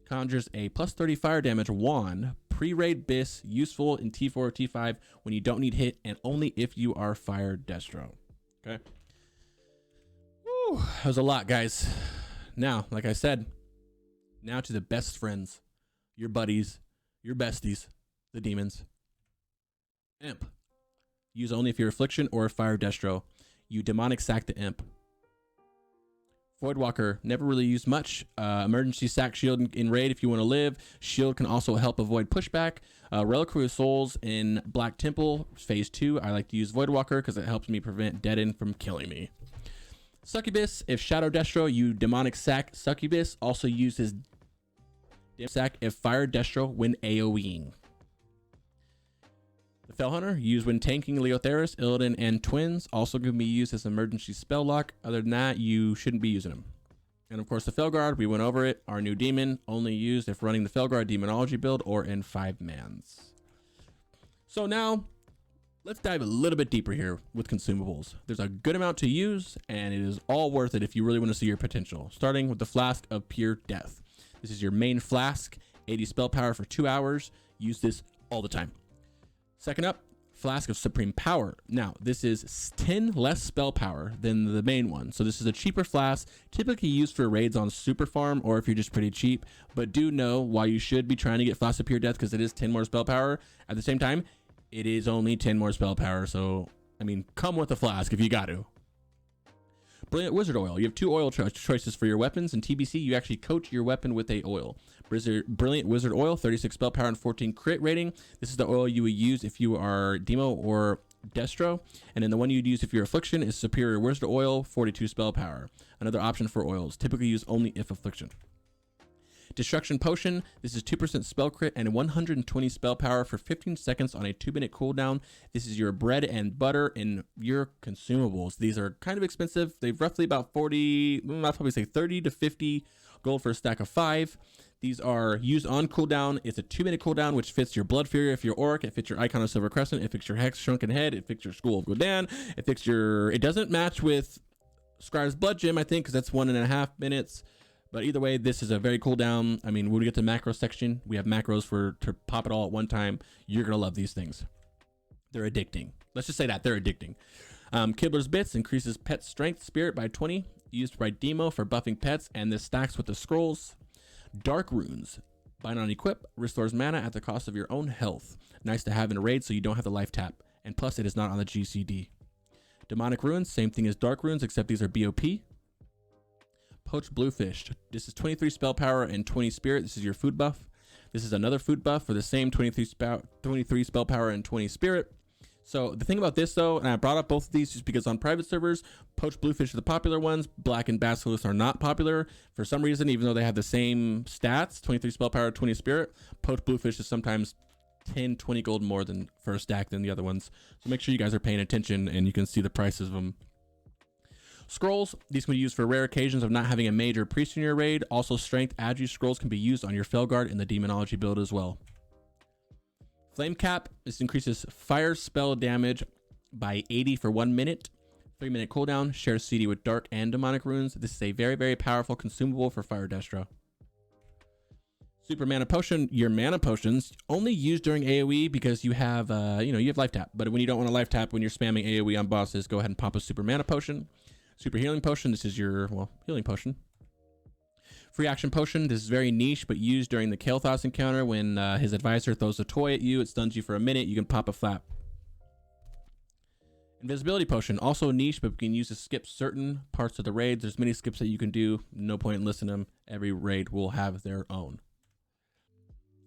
Speaker 1: Conjures a plus 30 fire damage wand, pre-raid BiS, useful in T4 or T5 when you don't need hit and only if you are fire Destro. Okay. Woo, that was a lot, guys. Now, like I said, now to the best friends, your buddies, Your besties, the demons. Imp. Use only if you're Affliction or Fire Destro. You demonic sack the Imp. Voidwalker, never really used much. Emergency sack shield in raid if you want to live. Shield can also help avoid pushback. Reliquary of Souls in Black Temple, phase 2. I like to use Voidwalker because it helps me prevent Dead End from killing me. Succubus, if Shadow Destro, you demonic sack Succubus. Also uses sack if Fire Destro when AoEing. The Fellhunter, used when tanking Leotheris, Illidan, and Twins. Also can be used as emergency spell lock. Other than that, you shouldn't be using them. And of course, the Felguard, we went over it. Our new demon, only used if running the Felguard Demonology build or in 5-mans. So now, let's dive a little bit deeper here with consumables. There's a good amount to use, and it is all worth it if you really want to see your potential. Starting with the Flask of Pure Death. This is your main flask, 80 spell power for 2 hours. Use this all the time. Second up, Flask of Supreme Power. Now, this is 10 less spell power than the main one. So this is a cheaper flask, typically used for raids on Super Farm or if you're just pretty cheap. But do know why you should be trying to get Flask of Pure Death, because it is 10 more spell power. At the same time, it is only 10 more spell power. So, I mean, come with a flask if you got to. Brilliant Wizard Oil. You have 2 oil choices for your weapons. In TBC, you actually coat your weapon with a oil. Brilliant Wizard Oil, 36 spell power and 14 crit rating. This is the oil you would use if you are Demo or Destro. And then the one you'd use if you're Affliction is Superior Wizard Oil, 42 spell power. Another option for oils, typically used only if Affliction. Destruction Potion. This is 2% spell crit and 120 spell power for 15 seconds on a 2-minute cooldown. This is your bread and butter in your consumables. These are kind of expensive. They're roughly about 40, I'll probably say 30 to 50 gold for a stack of 5. These are used on cooldown. It's a 2-minute cooldown, which fits your Blood Fury if you're Orc. It fits your Icon of Silver Crescent. It fits your Hex Shrunken Head. It fits your School of Gul'dan. It fits your... It doesn't match with Scribe's Blood Gem, I think, because that's 1.5 minutes. But either way, this is a very cooldown. I mean, when we get to macro section, we have macros to pop it all at one time. You're going to love these things. They're addicting. Let's just say that. They're addicting. Kibler's Bits increases pet strength spirit by 20. Used by Demo for buffing pets, and this stacks with the scrolls. Dark Runes. Bind on Equip. Restores mana at the cost of your own health. Nice to have in a raid so you don't have to life tap. And plus, it is not on the GCD. Demonic Runes. Same thing as Dark Runes, except these are BOP. Poached Bluefish. This is 23 spell power and 20 spirit. This is your food buff. This is another food buff for the same 23 spell power and 20 spirit. So the thing about this though, and I brought up both of these just because on private servers, Poached Bluefish are the popular ones. Black and Basilisk are not popular. For some reason, even though they have the same stats, 23 spell power, 20 spirit, Poached Bluefish is sometimes 10, 20 gold more than for a stack than the other ones. So make sure you guys are paying attention and you can see the prices of them. Scrolls, these can be used for rare occasions of not having a major priest in your raid. Also, strength attribute scrolls can be used on your Felguard in the Demonology build as well. Flame Cap, this increases fire spell damage by 80 for 1 minute. 3-minute cooldown, shares CD with Dark and Demonic Runes. This is a very, very powerful consumable for Fire Destro. Super Mana Potion, your mana potions only used during AoE because you have, you have life tap. But when you don't want to life tap when you're spamming AoE on bosses, go ahead and pop a Super Mana Potion. Super Healing Potion, this is your, healing potion. Free Action Potion, this is very niche, but used during the Kael'thas encounter when his advisor throws a toy at you, it stuns you for a minute, you can pop a flap. Invisibility Potion, also niche, but can use to skip certain parts of the raids. There's many skips that you can do, no point in listening to them. Every raid will have their own.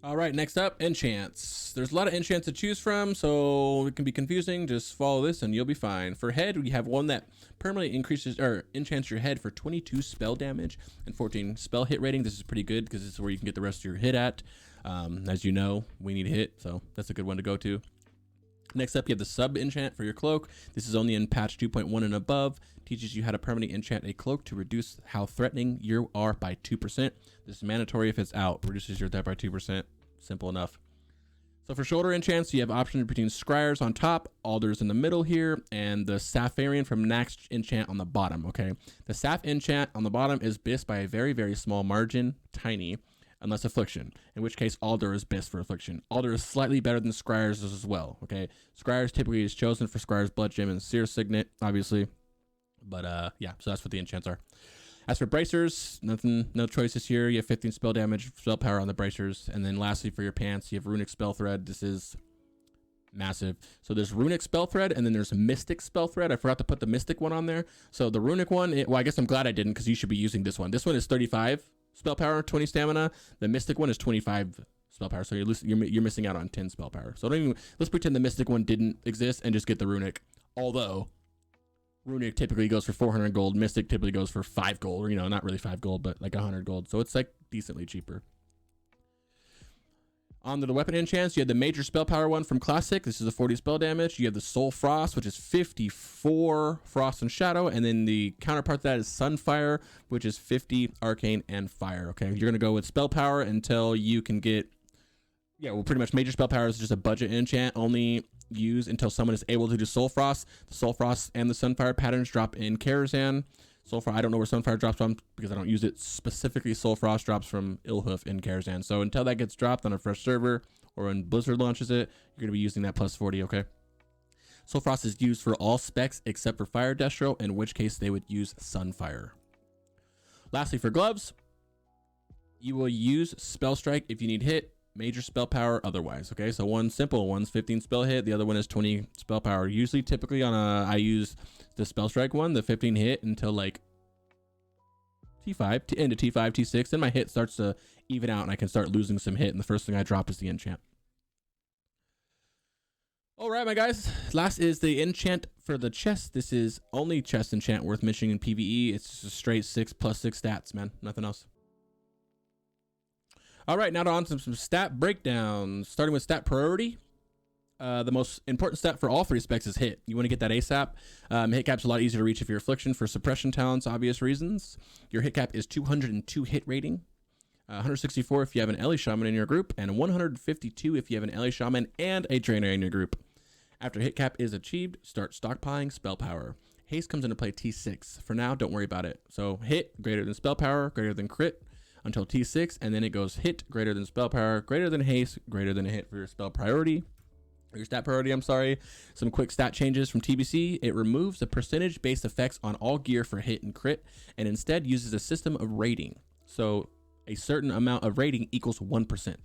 Speaker 1: All right, next up, Enchants. There's a lot of Enchants to choose from, so it can be confusing. Just follow this and you'll be fine. For head, we have one that permanently increases or enchants your head for 22 spell damage and 14 spell hit rating. This is pretty good because this is where you can get the rest of your hit at. As you know, we need hit, so that's a good one to go to. Next up, you have the sub enchant for your cloak. This is only in patch 2.1 and above. Teaches you how to permanently enchant a cloak to reduce how threatening you are by 2%. This is mandatory if it's out. Reduces your threat by 2%. Simple enough. So for shoulder enchants, you have options between Scryers on top, Alders in the middle here, and the Sapharian from Nax enchant on the bottom, okay? The Saf enchant on the bottom is BiS by a very, very small margin, tiny, unless Affliction, in which case Alder is BiS for Affliction. Alder is slightly better than Scryers as well, okay? Scryers typically is chosen for Scryer's Blood Gem and Seer Signet, obviously. But yeah, so that's what the enchants are. As for bracers, nothing, no choices here. You have 15 spell damage, spell power on the bracers. And then lastly, for your pants, you have Runic Spell Thread. This is massive. So there's Runic Spell Thread, and then there's Mystic Spell Thread. I forgot to put the Mystic one on there. So the Runic one, well, I guess I'm glad I didn't, because you should be using this one. This one is 35 spell power, 20 stamina. The Mystic one is 25 spell power. So you're missing out on 10 spell power. So let's pretend the Mystic one didn't exist and just get the Runic. Although Runic typically goes for 400 gold. Mystic typically goes for 5 gold, or, you know, not really 5 gold, but like 100 gold. So it's like decently cheaper. On to the weapon enchants, you have the major spell power one from Classic. This is a 40 spell damage. You have the Soul Frost, which is 54 Frost and Shadow. And then the counterpart to that is Sunfire, which is 50 Arcane and Fire. Okay, you're going to go with spell power until you can get, yeah, well, pretty much major spell power is just a budget enchant. Only use until someone is able to do Soul Frost. The Soul Frost and the Sunfire patterns drop in Karazhan. Soulfire, I don't know where Sunfire drops from because I don't use it. Specifically, Soul Frost drops from Ilhoof in Karazhan. So until that gets dropped on a fresh server or when Blizzard launches it, you're going to be using that plus 40, okay? Soul Frost is used for all specs except for Fire Destro, in which case they would use Sunfire. Lastly, for gloves, you will use Spell Strike if you need hit, major spell power otherwise, okay? So one simple, one's 15 spell hit, the other one is 20 spell power. Usually, typically I use the Spell Strike one, the 15 hit until like T5, into T5, T6, then my hit starts to even out and I can start losing some hit, and the first thing I drop is the enchant. All right, my guys, last is the enchant for the chest. This is only chest enchant worth mentioning in PvE. It's just a straight 6+6 stats, man, nothing else. All right, now on to some stat breakdowns, starting with stat priority. The most important stat for all 3 specs is hit. You want to get that ASAP. Hit cap's a lot easier to reach if you're Affliction for suppression talents, obvious reasons. Your hit cap is 202 hit rating, 164 if you have an Ellie Shaman in your group, and 152 if you have an Ellie Shaman and a Trainer in your group. After hit cap is achieved, start stockpiling spell power. Haste comes into play T6. For now, don't worry about it. So hit greater than spell power, greater than crit until T6, and then it goes hit greater than spell power, greater than haste, greater than a hit for your spell priority. Your stat priority, I'm sorry. Some quick stat changes from TBC. It removes the percentage-based effects on all gear for hit and crit, and instead uses a system of rating. So a certain amount of rating equals 1%.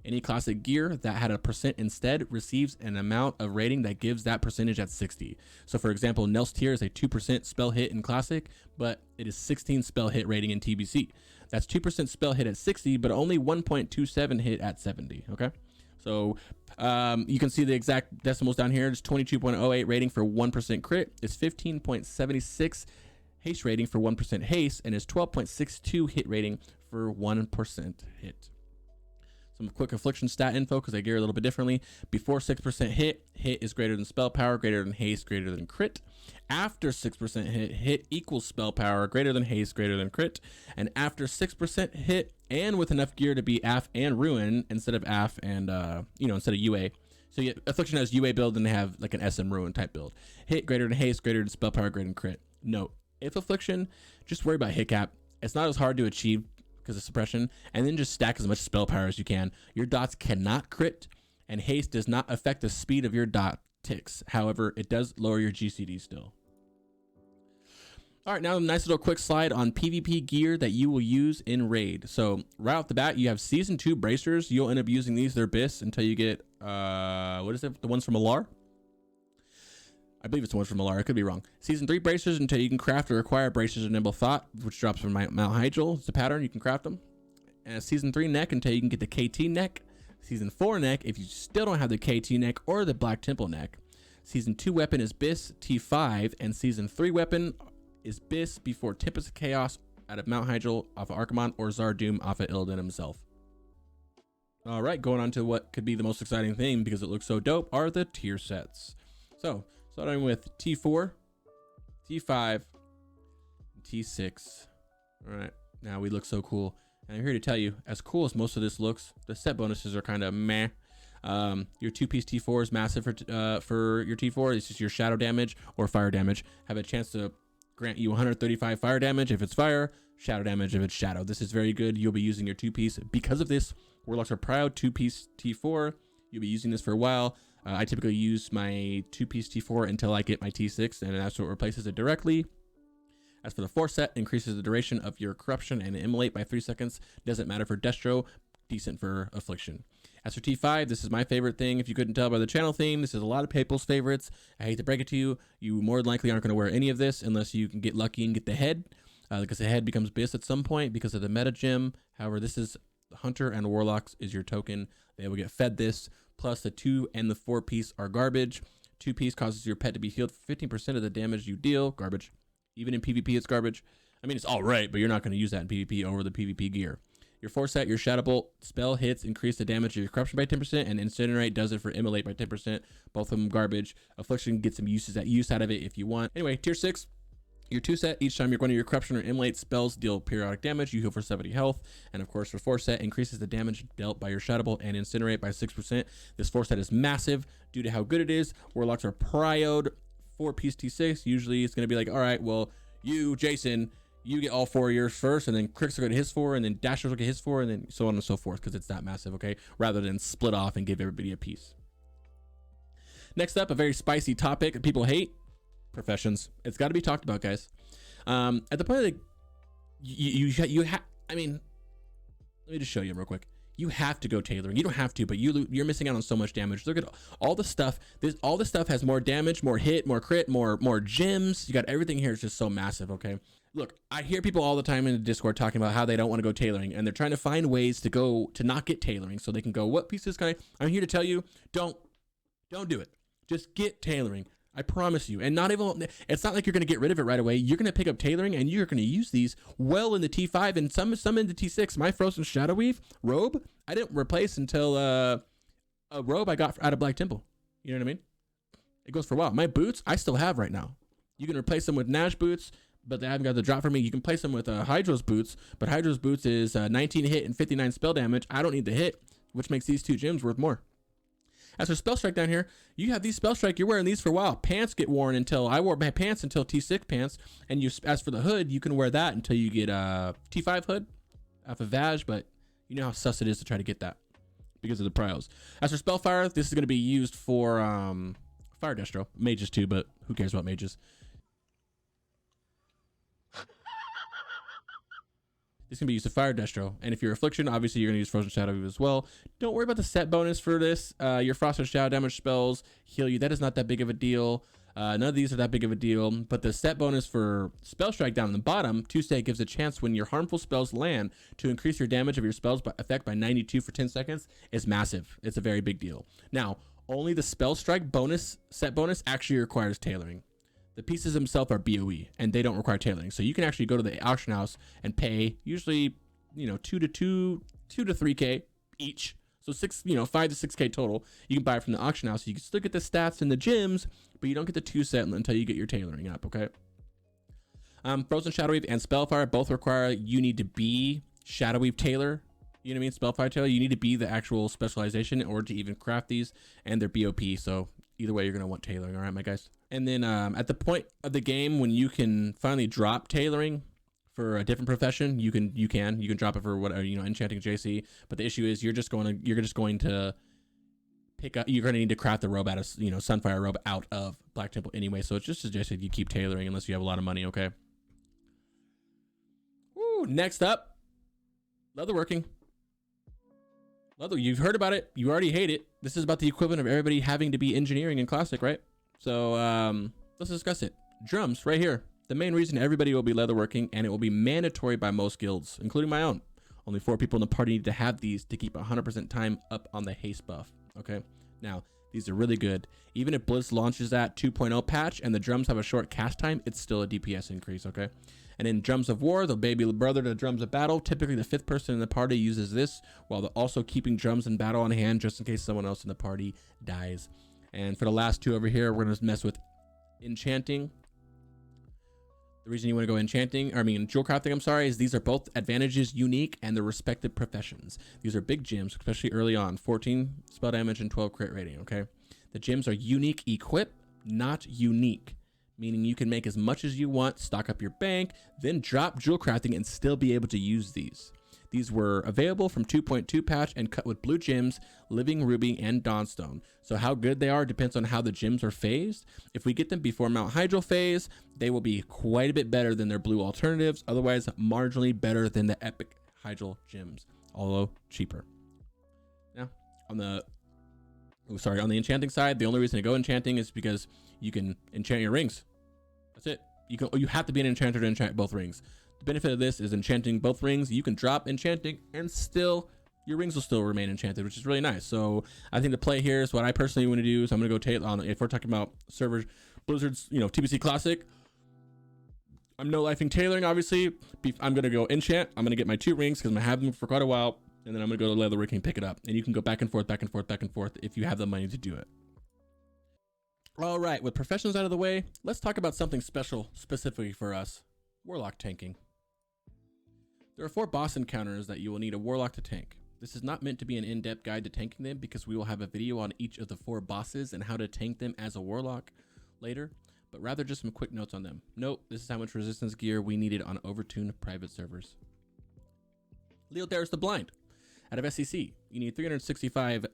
Speaker 1: Any classic gear that had a percent instead receives an amount of rating that gives that percentage at 60. So for example, Nel's tier is a 2% spell hit in classic, but it is 16 spell hit rating in TBC. That's 2% spell hit at 60, but only 1.27 hit at 70, okay? So you can see the exact decimals down here. It's 22.08 rating for 1% crit. It's 15.76 haste rating for 1% haste, and it's 12.62 hit rating for 1% hit. Some quick affliction stat info because I gear a little bit differently. Before 6% hit, hit is greater than spell power, greater than haste, greater than crit. After 6% hit, hit equals spell power, greater than haste, greater than crit. And after 6% hit, and with enough gear to be AF and Ruin instead of AF and, instead of UA. So you get, Affliction has UA build and they have like an SM Ruin type build. Hit greater than haste, greater than spell power, greater than crit. Note, if Affliction, just worry about hit cap. It's not as hard to achieve because of suppression, and then just stack as much spell power as you can. Your dots cannot crit, and haste does not affect the speed of your dot ticks. However, it does lower your GCD still. All right, now a nice little quick slide on PvP gear that you will use in raid. So right off the bat, you have season 2 bracers. You'll end up using these. They're BiS until you get what is it? The ones from Alar? I believe it's the ones from Alar. I could be wrong. Season 3 bracers until you can craft or acquire bracers of Nimble Thought, which drops from Mount Hyjal. It's a pattern. You can craft them. And season 3 neck until you can get the KT neck. Season 4 neck if you still don't have the KT neck or the Black Temple neck. Season 2 weapon is BiS T5, and season 3 weapon is BiS before Tempest of Chaos out of Mount Hyjal off of Archimonde or Zardoom off of Illidan himself. All right, going on to what could be the most exciting thing because it looks so dope are the tier sets. So starting with T4, T5, T6. All right, now we look so cool. And I'm here to tell you, as cool as most of this looks, the set bonuses are kind of meh. Your 2-piece T4 is massive for your T4. It's just your shadow damage or fire damage. Have a chance to grant you 135 fire damage if it's fire, shadow damage if it's shadow. This is very good. You'll be using your 2-piece. Because of this, Warlocks are proud 2-piece T4. You'll be using this for a while. I typically use my 2-piece T4 until I get my T6, and that's what replaces it directly. As for the Force set, increases the duration of your corruption and immolate by 3 seconds. Doesn't matter for Destro, decent for Affliction. As for T5, this is my favorite thing. If you couldn't tell by the channel theme, this is a lot of people's favorites. I hate to break it to you, you more than likely aren't going to wear any of this unless you can get lucky and get the head, because the head becomes BiS at some point because of the meta gem. However, this is Hunter and Warlocks is your token. They will get fed this, plus the 2 and the 4 piece are garbage. 2 piece causes your pet to be healed for 15% of the damage you deal. Garbage. Even in PvP, it's garbage. I mean, it's all right, but you're not going to use that in PvP over the PvP gear. Your Force set, your Shadow Bolt spell hits increase the damage of your corruption by 10%, and Incinerate does it for immolate by 10%. Both of them garbage. Affliction gets some use out of it if you want. Anyway, tier 6. Your 2 set, each time you're going to your corruption or immolate spells deal periodic damage, you heal for 70 health. And of course, for 4 set, increases the damage dealt by your Shadow Bolt and Incinerate by 6%. This 4 set is massive due to how good it is. Warlocks are prioed 4-piece T6. Usually it's going to be like, all right, well, you, Jason, you get all 4 of yours first, and then Crix will go to his 4, and then Dasher will get his 4, and then so on and so forth, because it's that massive, okay? Rather than split off and give everybody a piece. Next up, a very spicy topic that people hate. Professions. It's got to be talked about, guys. At the point of the I mean, let me just show you real quick. You have to go tailoring. You don't have to, but you're missing out on so much damage. Look at all the stuff. All the stuff has more damage, more hit, more crit, more gems. You got everything here. It's just so massive. Okay. Look, I hear people all the time in the Discord talking about how they don't want to go tailoring, and they're trying to find ways to not get tailoring so they can go, what pieces can I'm here to tell you, don't do it. Just get tailoring. I promise you. And not even, it's not like you're going to get rid of it right away. You're going to pick up tailoring and you're going to use these well in the T5 and some in the T6. My Frozen Shadow Weave robe, I didn't replace until a robe I got out of Black Temple. You know what I mean? It goes for a while. My boots, I still have right now. You can replace them with Nash boots, but they haven't got the drop for me. You can place them with Hydra's boots, but Hydra's boots is 19 hit and 59 spell damage. I don't need the hit, which makes these 2 gems worth more. As for Spell Strike down here, you have these Spell Strike, you're wearing these for a while. Pants get worn until, I wore my pants until T6 pants, and as for the hood, you can wear that until you get a T5 hood off of Vaj, but you know how sus it is to try to get that because of the prios. As for Spellfire, this is going to be used for Fire Destro, mages too, but who cares about mages? This can be used to Fire Destro, and if you're Affliction, obviously you're going to use Frozen Shadow Weave as well. Don't worry about the set bonus for this. Your Frost and Shadow damage spells heal you. That is not that big of a deal. None of these are that big of a deal, but the set bonus for Spell Strike down in the bottom, 2-stat gives a chance when your harmful spells land to increase your damage of your spells effect by 92 for 10 seconds is massive. It's a very big deal. Now, only the Spell Strike bonus, set bonus, actually requires tailoring. The pieces themselves are BOE, and they don't require tailoring. So you can actually go to the auction house and pay usually, 2 to 3K each. So 5 to 6K total. You can buy it from the auction house. You can still get the stats and the gems, but you don't get the 2 set until you get your tailoring up. Okay. Frozen Shadow Weave and Spellfire both require you need to be Shadow Weave Tailor. You know what I mean? Spellfire Tailor. You need to be the actual specialization in order to even craft these, and they're BOP. So either way, you're gonna want tailoring. All right, my guys. And then at the point of the game when you can finally drop tailoring for a different profession, you can drop it for whatever, enchanting JC. But the issue is you're just going to pick up. You're going to need to craft the robe out of Sunfire robe out of Black Temple anyway. So it's just suggested you keep tailoring unless you have a lot of money. Okay. Woo. Next up, leatherworking. Leather. You've heard about it. You already hate it. This is about the equivalent of everybody having to be engineering in Classic, right? So let's discuss it. Drums right here. The main reason everybody will be leatherworking, and it will be mandatory by most guilds, including my own. Only 4 people in the party need to have these to keep 100% time up on the haste buff. Okay. Now, these are really good. Even if Blitz launches that 2.0 patch and the drums have a short cast time, it's still a DPS increase. Okay. And in Drums of War, the baby brother to Drums of Battle, typically the 5th person in the party uses this while they're also keeping drums in battle on hand just in case someone else in the party dies. And for the last 2 over here, we're going to mess with enchanting. The reason you want to go jewel crafting, is these are both advantages unique and their respective professions. These are big gems, especially early on, 14 spell damage and 12 crit rating, okay? The gems are unique equip, not unique, meaning you can make as much as you want, stock up your bank, then drop jewel crafting and still be able to use these. These were available from 2.2 patch and cut with blue gems, living ruby, and dawnstone. So how good they are depends on how the gems are phased. If we get them before Mount Hydro phase, they will be quite a bit better than their blue alternatives. Otherwise, marginally better than the epic Hydro gems, although cheaper. Now, on the enchanting side, the only reason to go enchanting is because you can enchant your rings. That's it. You have to be an enchanter to enchant both rings. The benefit of this is enchanting both rings. You can drop enchanting and still your rings will still remain enchanted, which is really nice. So I think the play here is what I personally want to do. So I'm going to go on, if we're talking about servers, Blizzard's, TBC Classic, I'm no lifing tailoring, obviously. I'm going to go enchant. I'm going to get my 2 rings because I'm going to have them for quite a while. And then I'm going to go to Leather King, pick it up. And you can go back and forth, back and forth, back and forth if you have the money to do it. All right, with professionals out of the way, let's talk about something special specifically for us, Warlock Tanking. There are 4 boss encounters that you will need a Warlock to tank. This is not meant to be an in-depth guide to tanking them because we will have a video on each of the 4 bosses and how to tank them as a Warlock later, but rather just some quick notes on them. Note, this is how much resistance gear we needed on overtuned private servers. Leotharius the Blind. Out of SEC, you need 365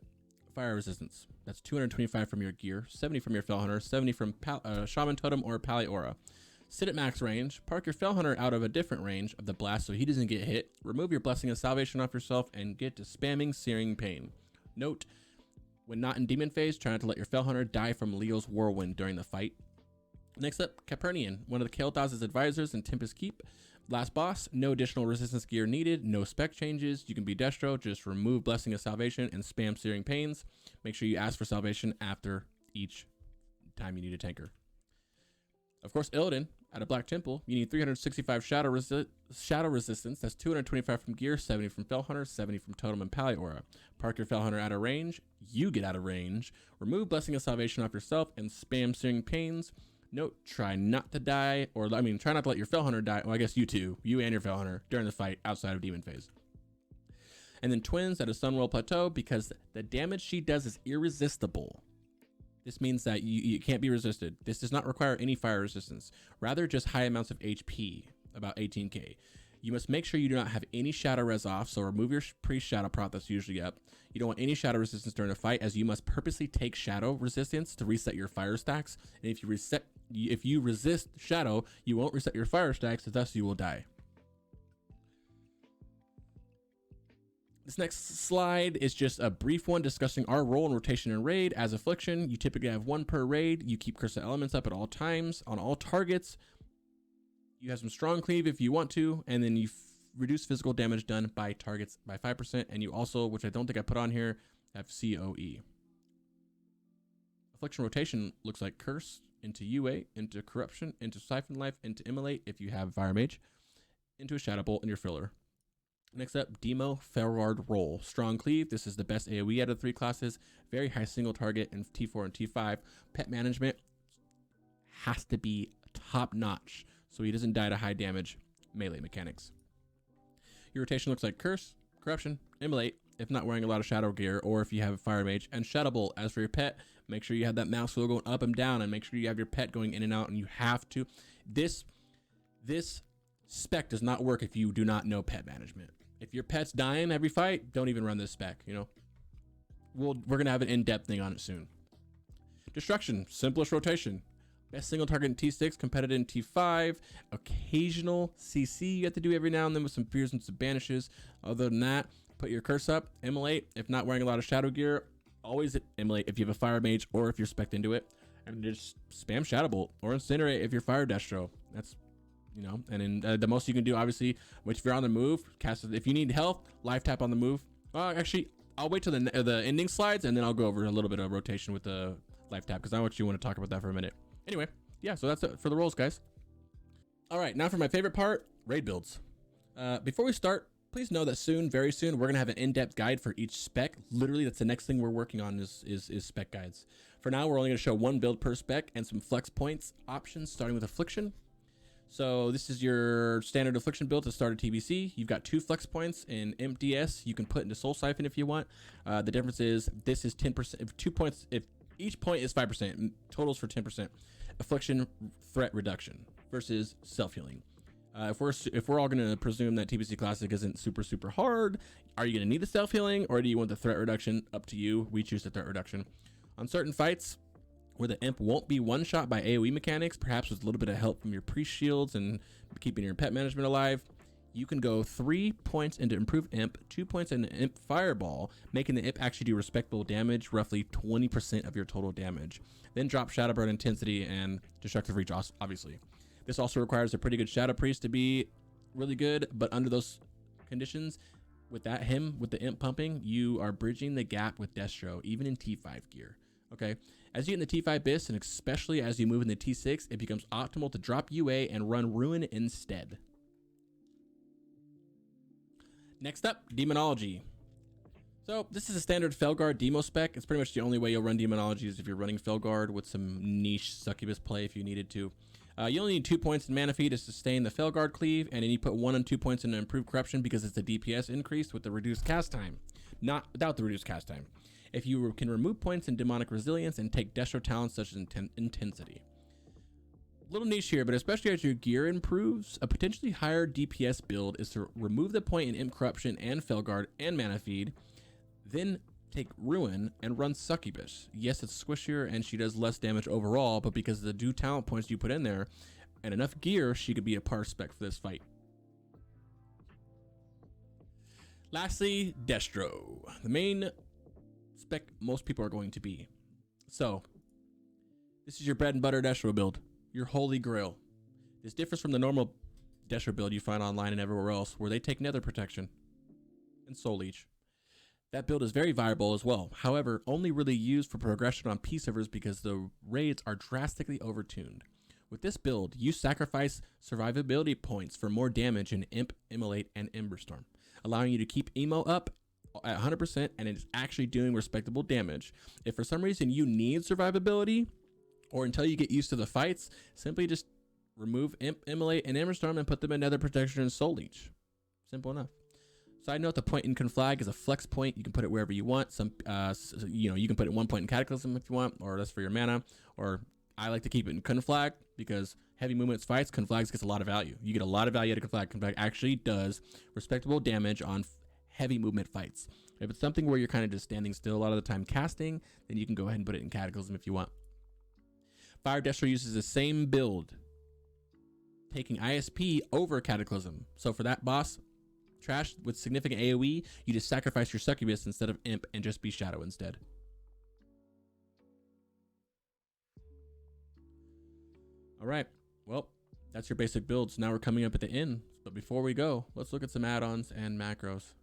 Speaker 1: fire resistance. That's 225 from your gear, 70 from your Fellhunter, 70 from Shaman Totem or Pali Aura. Sit at max range, park your Fellhunter out of a different range of the blast so he doesn't get hit, remove your Blessing of Salvation off yourself, and get to spamming Searing Pain. Note, when not in demon phase, try not to let your Fellhunter die from Leo's Whirlwind during the fight. Next up, Capernian, one of the Kael'thas's advisors in Tempest Keep. Last boss, no additional resistance gear needed, no spec changes. You can be Destro, just remove Blessing of Salvation and spam Searing Pains. Make sure you ask for salvation after each time you need a tanker. Of course, Illidan, out of Black Temple, you need 365 shadow resistance. That's 225 from gear, 70 from Fellhunter, 70 from Totem and Pali Aura. Park your Fellhunter out of range. You get out of range. Remove Blessing of Salvation off yourself and spam Searing Pains. Note, try not to die, try not to let your Fellhunter die. Well, I guess you too, you and your Fellhunter, during the fight outside of Demon Phase. And then Twins at a Sunwell Plateau, because the damage she does is irresistible. This means that you can't be resisted. This does not require any fire resistance, rather just high amounts of HP, about 18k. You must make sure you do not have any shadow res off, so remove your pre-shadow prop that's usually up. You don't want any shadow resistance during a fight, as you must purposely take shadow resistance to reset your fire stacks. And if you resist shadow, you won't reset your fire stacks, thus you will die. This next slide is just a brief one discussing our role in rotation and raid. As Affliction, you typically have 1 per raid. You keep Curse of Elements up at all times on all targets. You have some strong cleave if you want to, and then you reduce physical damage done by targets by 5%, and you also, which I don't think I put on here, have COE. Affliction rotation looks like Curse into UA, into Corruption, into Siphon Life, into Immolate if you have Fire Mage, into a Shadow Bolt in your filler. Next up, Demo Ferrard Roll. Strong Cleave, this is the best AoE out of the 3 classes, very high single target in T4 and T5. Pet management has to be top notch, so he doesn't die to high damage melee mechanics. Your rotation looks like Curse, Corruption, Immolate, if not wearing a lot of Shadow gear, or if you have a Fire Mage, and Shadow Bolt. As for your pet, make sure you have that mouse wheel going up and down, and make sure you have your pet going in and out, and you have to. This spec does not work if you do not know pet management. If your pet's dying every fight, don't even run this spec, We're going to have an in-depth thing on it soon. Destruction, simplest rotation. Best single target in T6, competitive in T5. Occasional CC you have to do every now and then with some fears and some banishes. Other than that, put your curse up, Immolate. If not wearing a lot of shadow gear, always Immolate if you have a fire mage or if you're spec'd into it. And just spam Shadow Bolt or Incinerate if you're fire Destro. That's, and then the most you can do, obviously, which if you're on the move, cast it. If you need health, life tap on the move. Actually, I'll wait till the ending slides and then I'll go over a little bit of rotation with the life tap because I want to talk about that for a minute. Anyway, yeah, so that's it for the rolls, guys. All right, now for my favorite part, raid builds. Before we start, please know that soon, very soon, we're gonna have an in-depth guide for each spec. Literally, that's the next thing we're working on is spec guides. For now, we're only gonna show 1 build per spec and some flex points options, starting with Affliction. So this is your standard Affliction build to start a TBC. You've got 2 flex points in MDS. You can put into Soul Siphon if you want. The difference is this is 10%. If 2 points, if each point is 5%, totals for 10%. Affliction threat reduction versus self-healing. If we're all gonna presume that TBC Classic isn't super hard, are you gonna need the self healing or do you want the threat reduction? Up to you. We choose the threat reduction. On certain fights where the imp won't be one shot by AoE mechanics, perhaps with a little bit of help from your priest shields and keeping your pet management alive, you can go 3 points into improved imp, 2 points into imp fireball, making the imp actually do respectable damage, roughly 20% of your total damage. Then drop shadow burn intensity and destructive reach, obviously. This also requires a pretty good shadow priest to be really good, but under those conditions, with the imp pumping, you are bridging the gap with Destro, even in T5 gear. Okay, as you get in the T5 BiS, and especially as you move in the T6, it becomes optimal to drop UA and run Ruin instead. Next up, Demonology. So this is a standard Felguard demo spec. It's pretty much the only way you'll run Demonology is if you're running Felguard with some niche succubus play if you needed to. You only need 2 points in mana feed to sustain the Felguard cleave, and then you put 1 and 2 points into improved corruption because it's a DPS increase with the reduced cast time, not without the reduced cast time. If you can remove points in demonic resilience and take Destro talents such as intensity. Little niche here, but especially as your gear improves, a potentially higher DPS build is to remove the point in imp corruption and Felguard and mana feed, then take Ruin and run Succubus. Yes, it's squishier and she does less damage overall, but because of the due talent points you put in there and enough gear, she could be a par spec for this fight. Lastly, Destro, the main spec most people are going to be. So this is your bread and butter Destro build, your holy grail. This differs from the normal Destro build you find online and everywhere else, where they take nether protection and soul leech. That build is very viable as well. However, only really used for progression on peace servers because the raids are drastically overtuned. With this build, you sacrifice survivability points for more damage in Imp, Immolate, and Emberstorm, allowing you to keep Emo up at 100% and it's actually doing respectable damage. If for some reason you need survivability, or until you get used to the fights, simply just remove Imp, Immolate, and Emberstorm and put them in nether protection and soul leech. Simple enough. Side note, the point in Conflag is a flex point. You can put it wherever you want. You can put it 1 point in Cataclysm if you want, or that's for your mana. Or I like to keep it in Conflag because heavy movements fights, Conflag gets a lot of value. You get a lot of value out of Conflag. Conflag actually does respectable damage on heavy movement fights. If it's something where you're kind of just standing still a lot of the time casting, then you can go ahead and put it in Cataclysm if you want. Fire Destro uses the same build, taking ISP over Cataclysm. So for that boss, trash with significant AoE, you just sacrifice your Succubus instead of Imp and just be Shadow instead. All right, well, that's your basic builds. Now we're coming up at the end, but before we go, let's look at some add-ons and macros.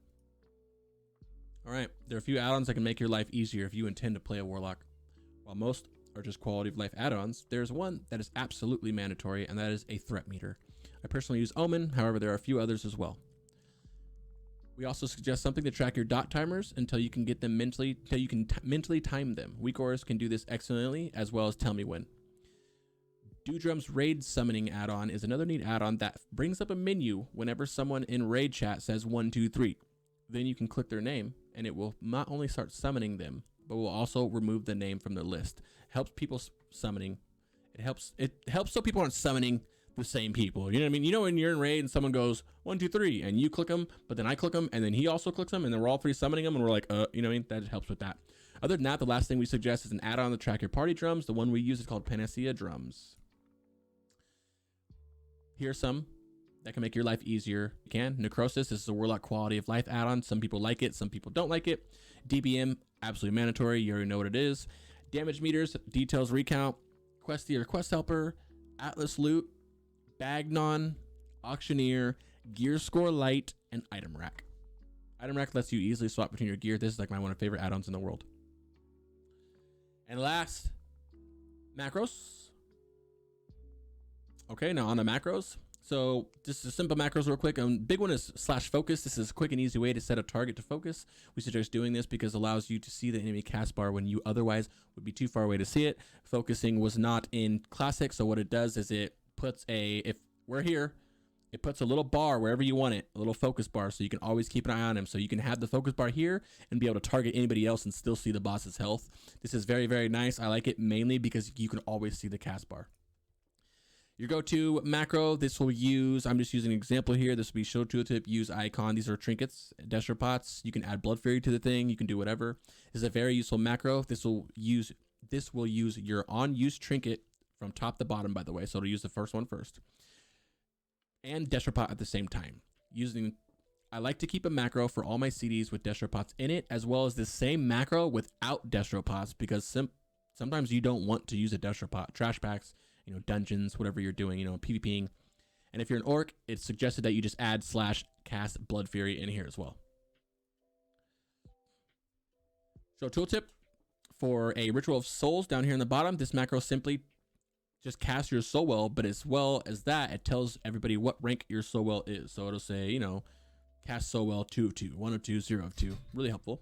Speaker 1: All right, there are a few add-ons that can make your life easier if you intend to play a Warlock. While most are just quality of life add-ons, there's one that is absolutely mandatory, and that is a threat meter. I personally use Omen, however, there are a few others as well. We also suggest something to track your dot timers until you can get them mentally, mentally time them. Weak auras can do this excellently, as well as Tell Me When. Doodrum's Raid Summoning add-on is another neat add-on that brings up a menu whenever someone in raid chat says 1, 2, 3. Then you can click their name, and it will not only start summoning them, but will also remove the name from the list. Helps people summoning. It helps so people aren't summoning the same people. You know what I mean? You know when you're in raid and someone goes 1, 2, 3 and you click them, but then I click them and then he also clicks them and then we're all three summoning them and we're like, you know what I mean? That just helps with that. Other than that, the last thing we suggest is an add-on to track your party drums. The one we use is called Panacea Drums. Here's some that can make your life easier. You can. Necrosis, this is a Warlock quality of life add-on. Some people like it, some people don't like it. DBM, absolutely mandatory. You already know what it is. Damage meters, details recount, Questy or Quest Helper, Atlas Loot, Bagnon, Auctioneer, Gear Score Light, and Item Rack. Item Rack lets you easily swap between your gear. This is like one of my favorite add-ons in the world. And last, macros. Okay, now on the macros. So just a simple macros real quick. Big one is /focus. This is a quick and easy way to set a target to focus. We suggest doing this because it allows you to see the enemy cast bar when you otherwise would be too far away to see it. Focusing was not in Classic, so what it does is it puts if we're here, it puts a little bar wherever you want it, a little focus bar, so you can always keep an eye on him. So you can have the focus bar here and be able to target anybody else and still see the boss's health. This is very, very nice. I like it mainly because you can always see the cast bar. Your go-to macro, this will use, I'm just using an example here. This will be show tooltip, use icon. These are trinkets, Desher pots. You can add Blood Fury to the thing. You can do whatever. This is a very useful macro. This will use your on-use trinket from top to bottom, by the way. So it'll use the first one first. And Desher pot at the same time. I like to keep a macro for all my CDs with Desher pots in it, as well as the same macro without Desher pots, because sometimes you don't want to use a Desher pot. Trash packs, dungeons, whatever you're doing, PvPing. And if you're an orc, it's suggested that you just add /cast Blood Fury in here as well. So tooltip for a Ritual of Souls down here in the bottom, this macro simply just casts your soul well, but as well as that, it tells everybody what rank your soul well is. So it'll say, cast soul well 2 of 2, 1 of 2, 0 of 2. Really helpful.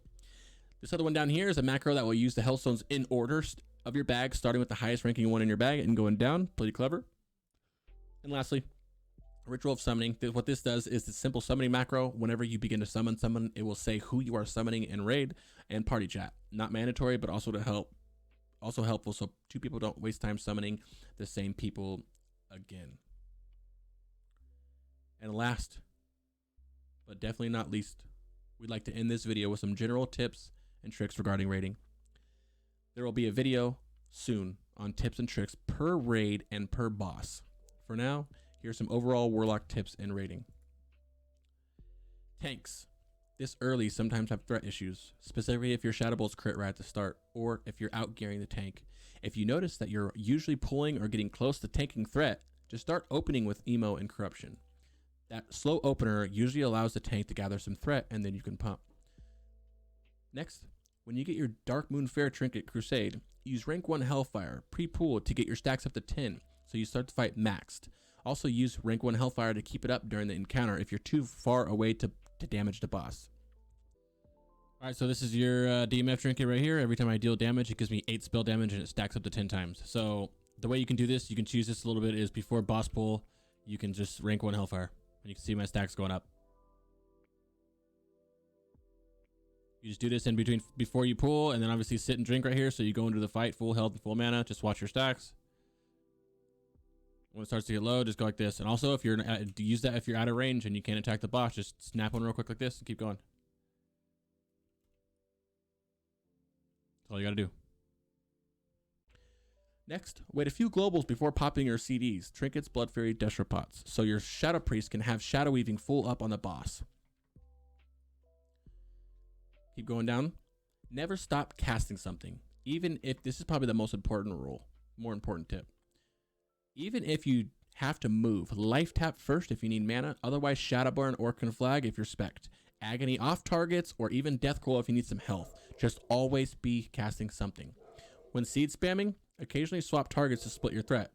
Speaker 1: This other one down here is a macro that will use the Hellstones in order of your bag, starting with the highest ranking one in your bag and going down. Pretty clever. And lastly, Ritual of Summoning. What this does is the simple summoning macro. Whenever you begin to summon someone, it will say who you are summoning in raid and party chat. Not mandatory, but also helpful so 2 people don't waste time summoning the same people again. And last, but definitely not least, we'd like to end this video with some general tips and tricks regarding raiding. There will be a video soon on tips and tricks per raid and per boss. For now, here's some overall Warlock tips and raiding. Tanks. This early sometimes have threat issues, specifically if your Shadow Bolts crit right at the start, or if you're out gearing the tank. If you notice that you're usually pulling or getting close to tanking threat, just start opening with Emo and Corruption. That slow opener usually allows the tank to gather some threat, and then you can pump. Next, when you get your Dark Moon Fair Trinket Crusade, use rank 1 Hellfire pre-pool to get your stacks up to 10, so you start the fight maxed. Also use rank 1 Hellfire to keep it up during the encounter if you're too far away to damage the boss. Alright, so this is your DMF trinket right here. Every time I deal damage, it gives me 8 spell damage and it stacks up to 10 times. So the way you can do this, you can choose this a little bit, is before boss pull, you can just rank 1 Hellfire. And you can see my stacks going up. You just do this in between before you pull, and then obviously sit and drink right here. So you go into the fight full health and full mana. Just watch your stacks. When it starts to get low, just go like this. And also, if you're use that if you're out of range and you can't attack the boss, just snap one real quick like this and keep going. That's all you got to do. Next, wait a few globals before popping your CDs, trinkets, Blood Fury, Desher pots, so your Shadow Priest can have Shadow Weaving full up on the boss. Keep going down. Never stop casting something, even if this is probably the most important rule, more important tip. Even if you have to move, life tap first if you need mana, otherwise Shadowburn or Conflag if you're spec'd. Agony off targets, or even Death Coil if you need some health. Just always be casting something. When seed spamming, occasionally swap targets to split your threat.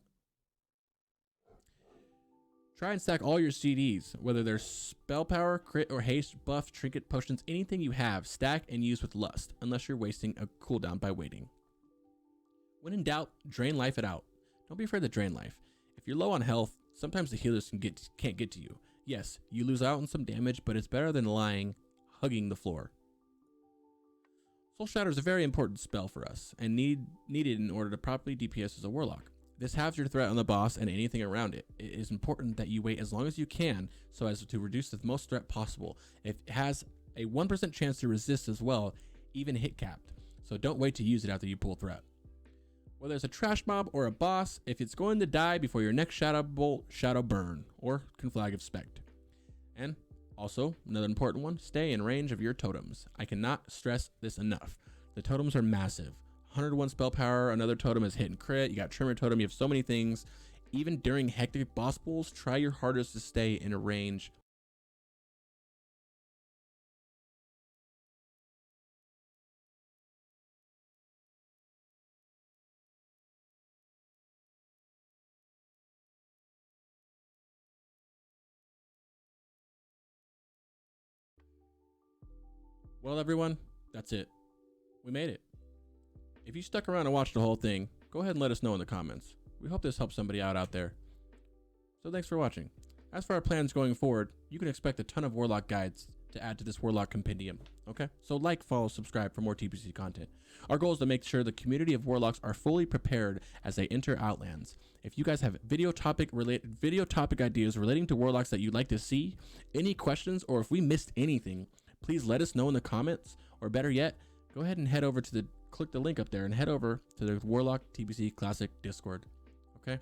Speaker 1: Try and stack all your CDs, whether they're spell power, crit, or haste, buff, trinket, potions, anything you have, stack and use with lust, unless you're wasting a cooldown by waiting. When in doubt, drain life it out. Don't be afraid to drain life. If you're low on health, sometimes the healers can't get to you. Yes, you lose out on some damage, but it's better than lying, hugging the floor. Soul Shatter is a very important spell for us, and needed in order to properly DPS as a Warlock. This halves your threat on the boss and anything around it. It is important that you wait as long as you can so as to reduce the most threat possible. It has a 1% chance to resist as well, even hit capped, so don't wait to use it after you pull threat. Whether it's a trash mob or a boss, if it's going to die before your next Shadow Bolt, Shadow Burn, or Conflag if spec'd. And also, another important one, stay in range of your totems. I cannot stress this enough. The totems are massive. 101 spell power, another totem is hit and crit, you got Trimmer totem, you have so many things. Even during hectic boss pulls, try your hardest to stay in a range. Well, everyone, that's it. We made it. If you stuck around and watched the whole thing, go ahead and let us know in the comments. We hope this helps somebody out there. So thanks for watching. As for our plans going forward, you can expect a ton of Warlock guides to add to this Warlock compendium. Okay, so like, follow, subscribe for more TBC content. Our goal is to make sure the community of Warlocks are fully prepared as they enter Outlands. If you guys have video topic ideas relating to Warlocks that you'd like to see, any questions, or if we missed anything, please let us know in the comments, or better yet, go ahead and head over to click the link up there and head over to the Warlock TBC Classic Discord. Okay.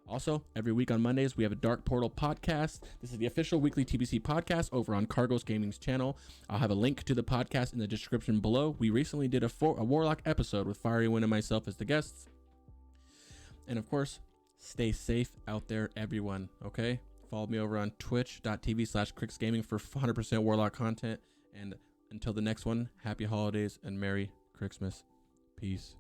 Speaker 1: Also, every week on Mondays, we have a Dark Portal podcast. This is the official weekly TBC podcast over on Cargos Gaming's channel. I'll have a link to the podcast in the description below. We recently did a Warlock episode with Fiery Wind and myself as the guests. And of course, stay safe out there, everyone, okay? Follow me over on twitch.tv/Crix Gaming for 100% Warlock content. And until the next one, happy holidays and Merry Crixmas. Peace.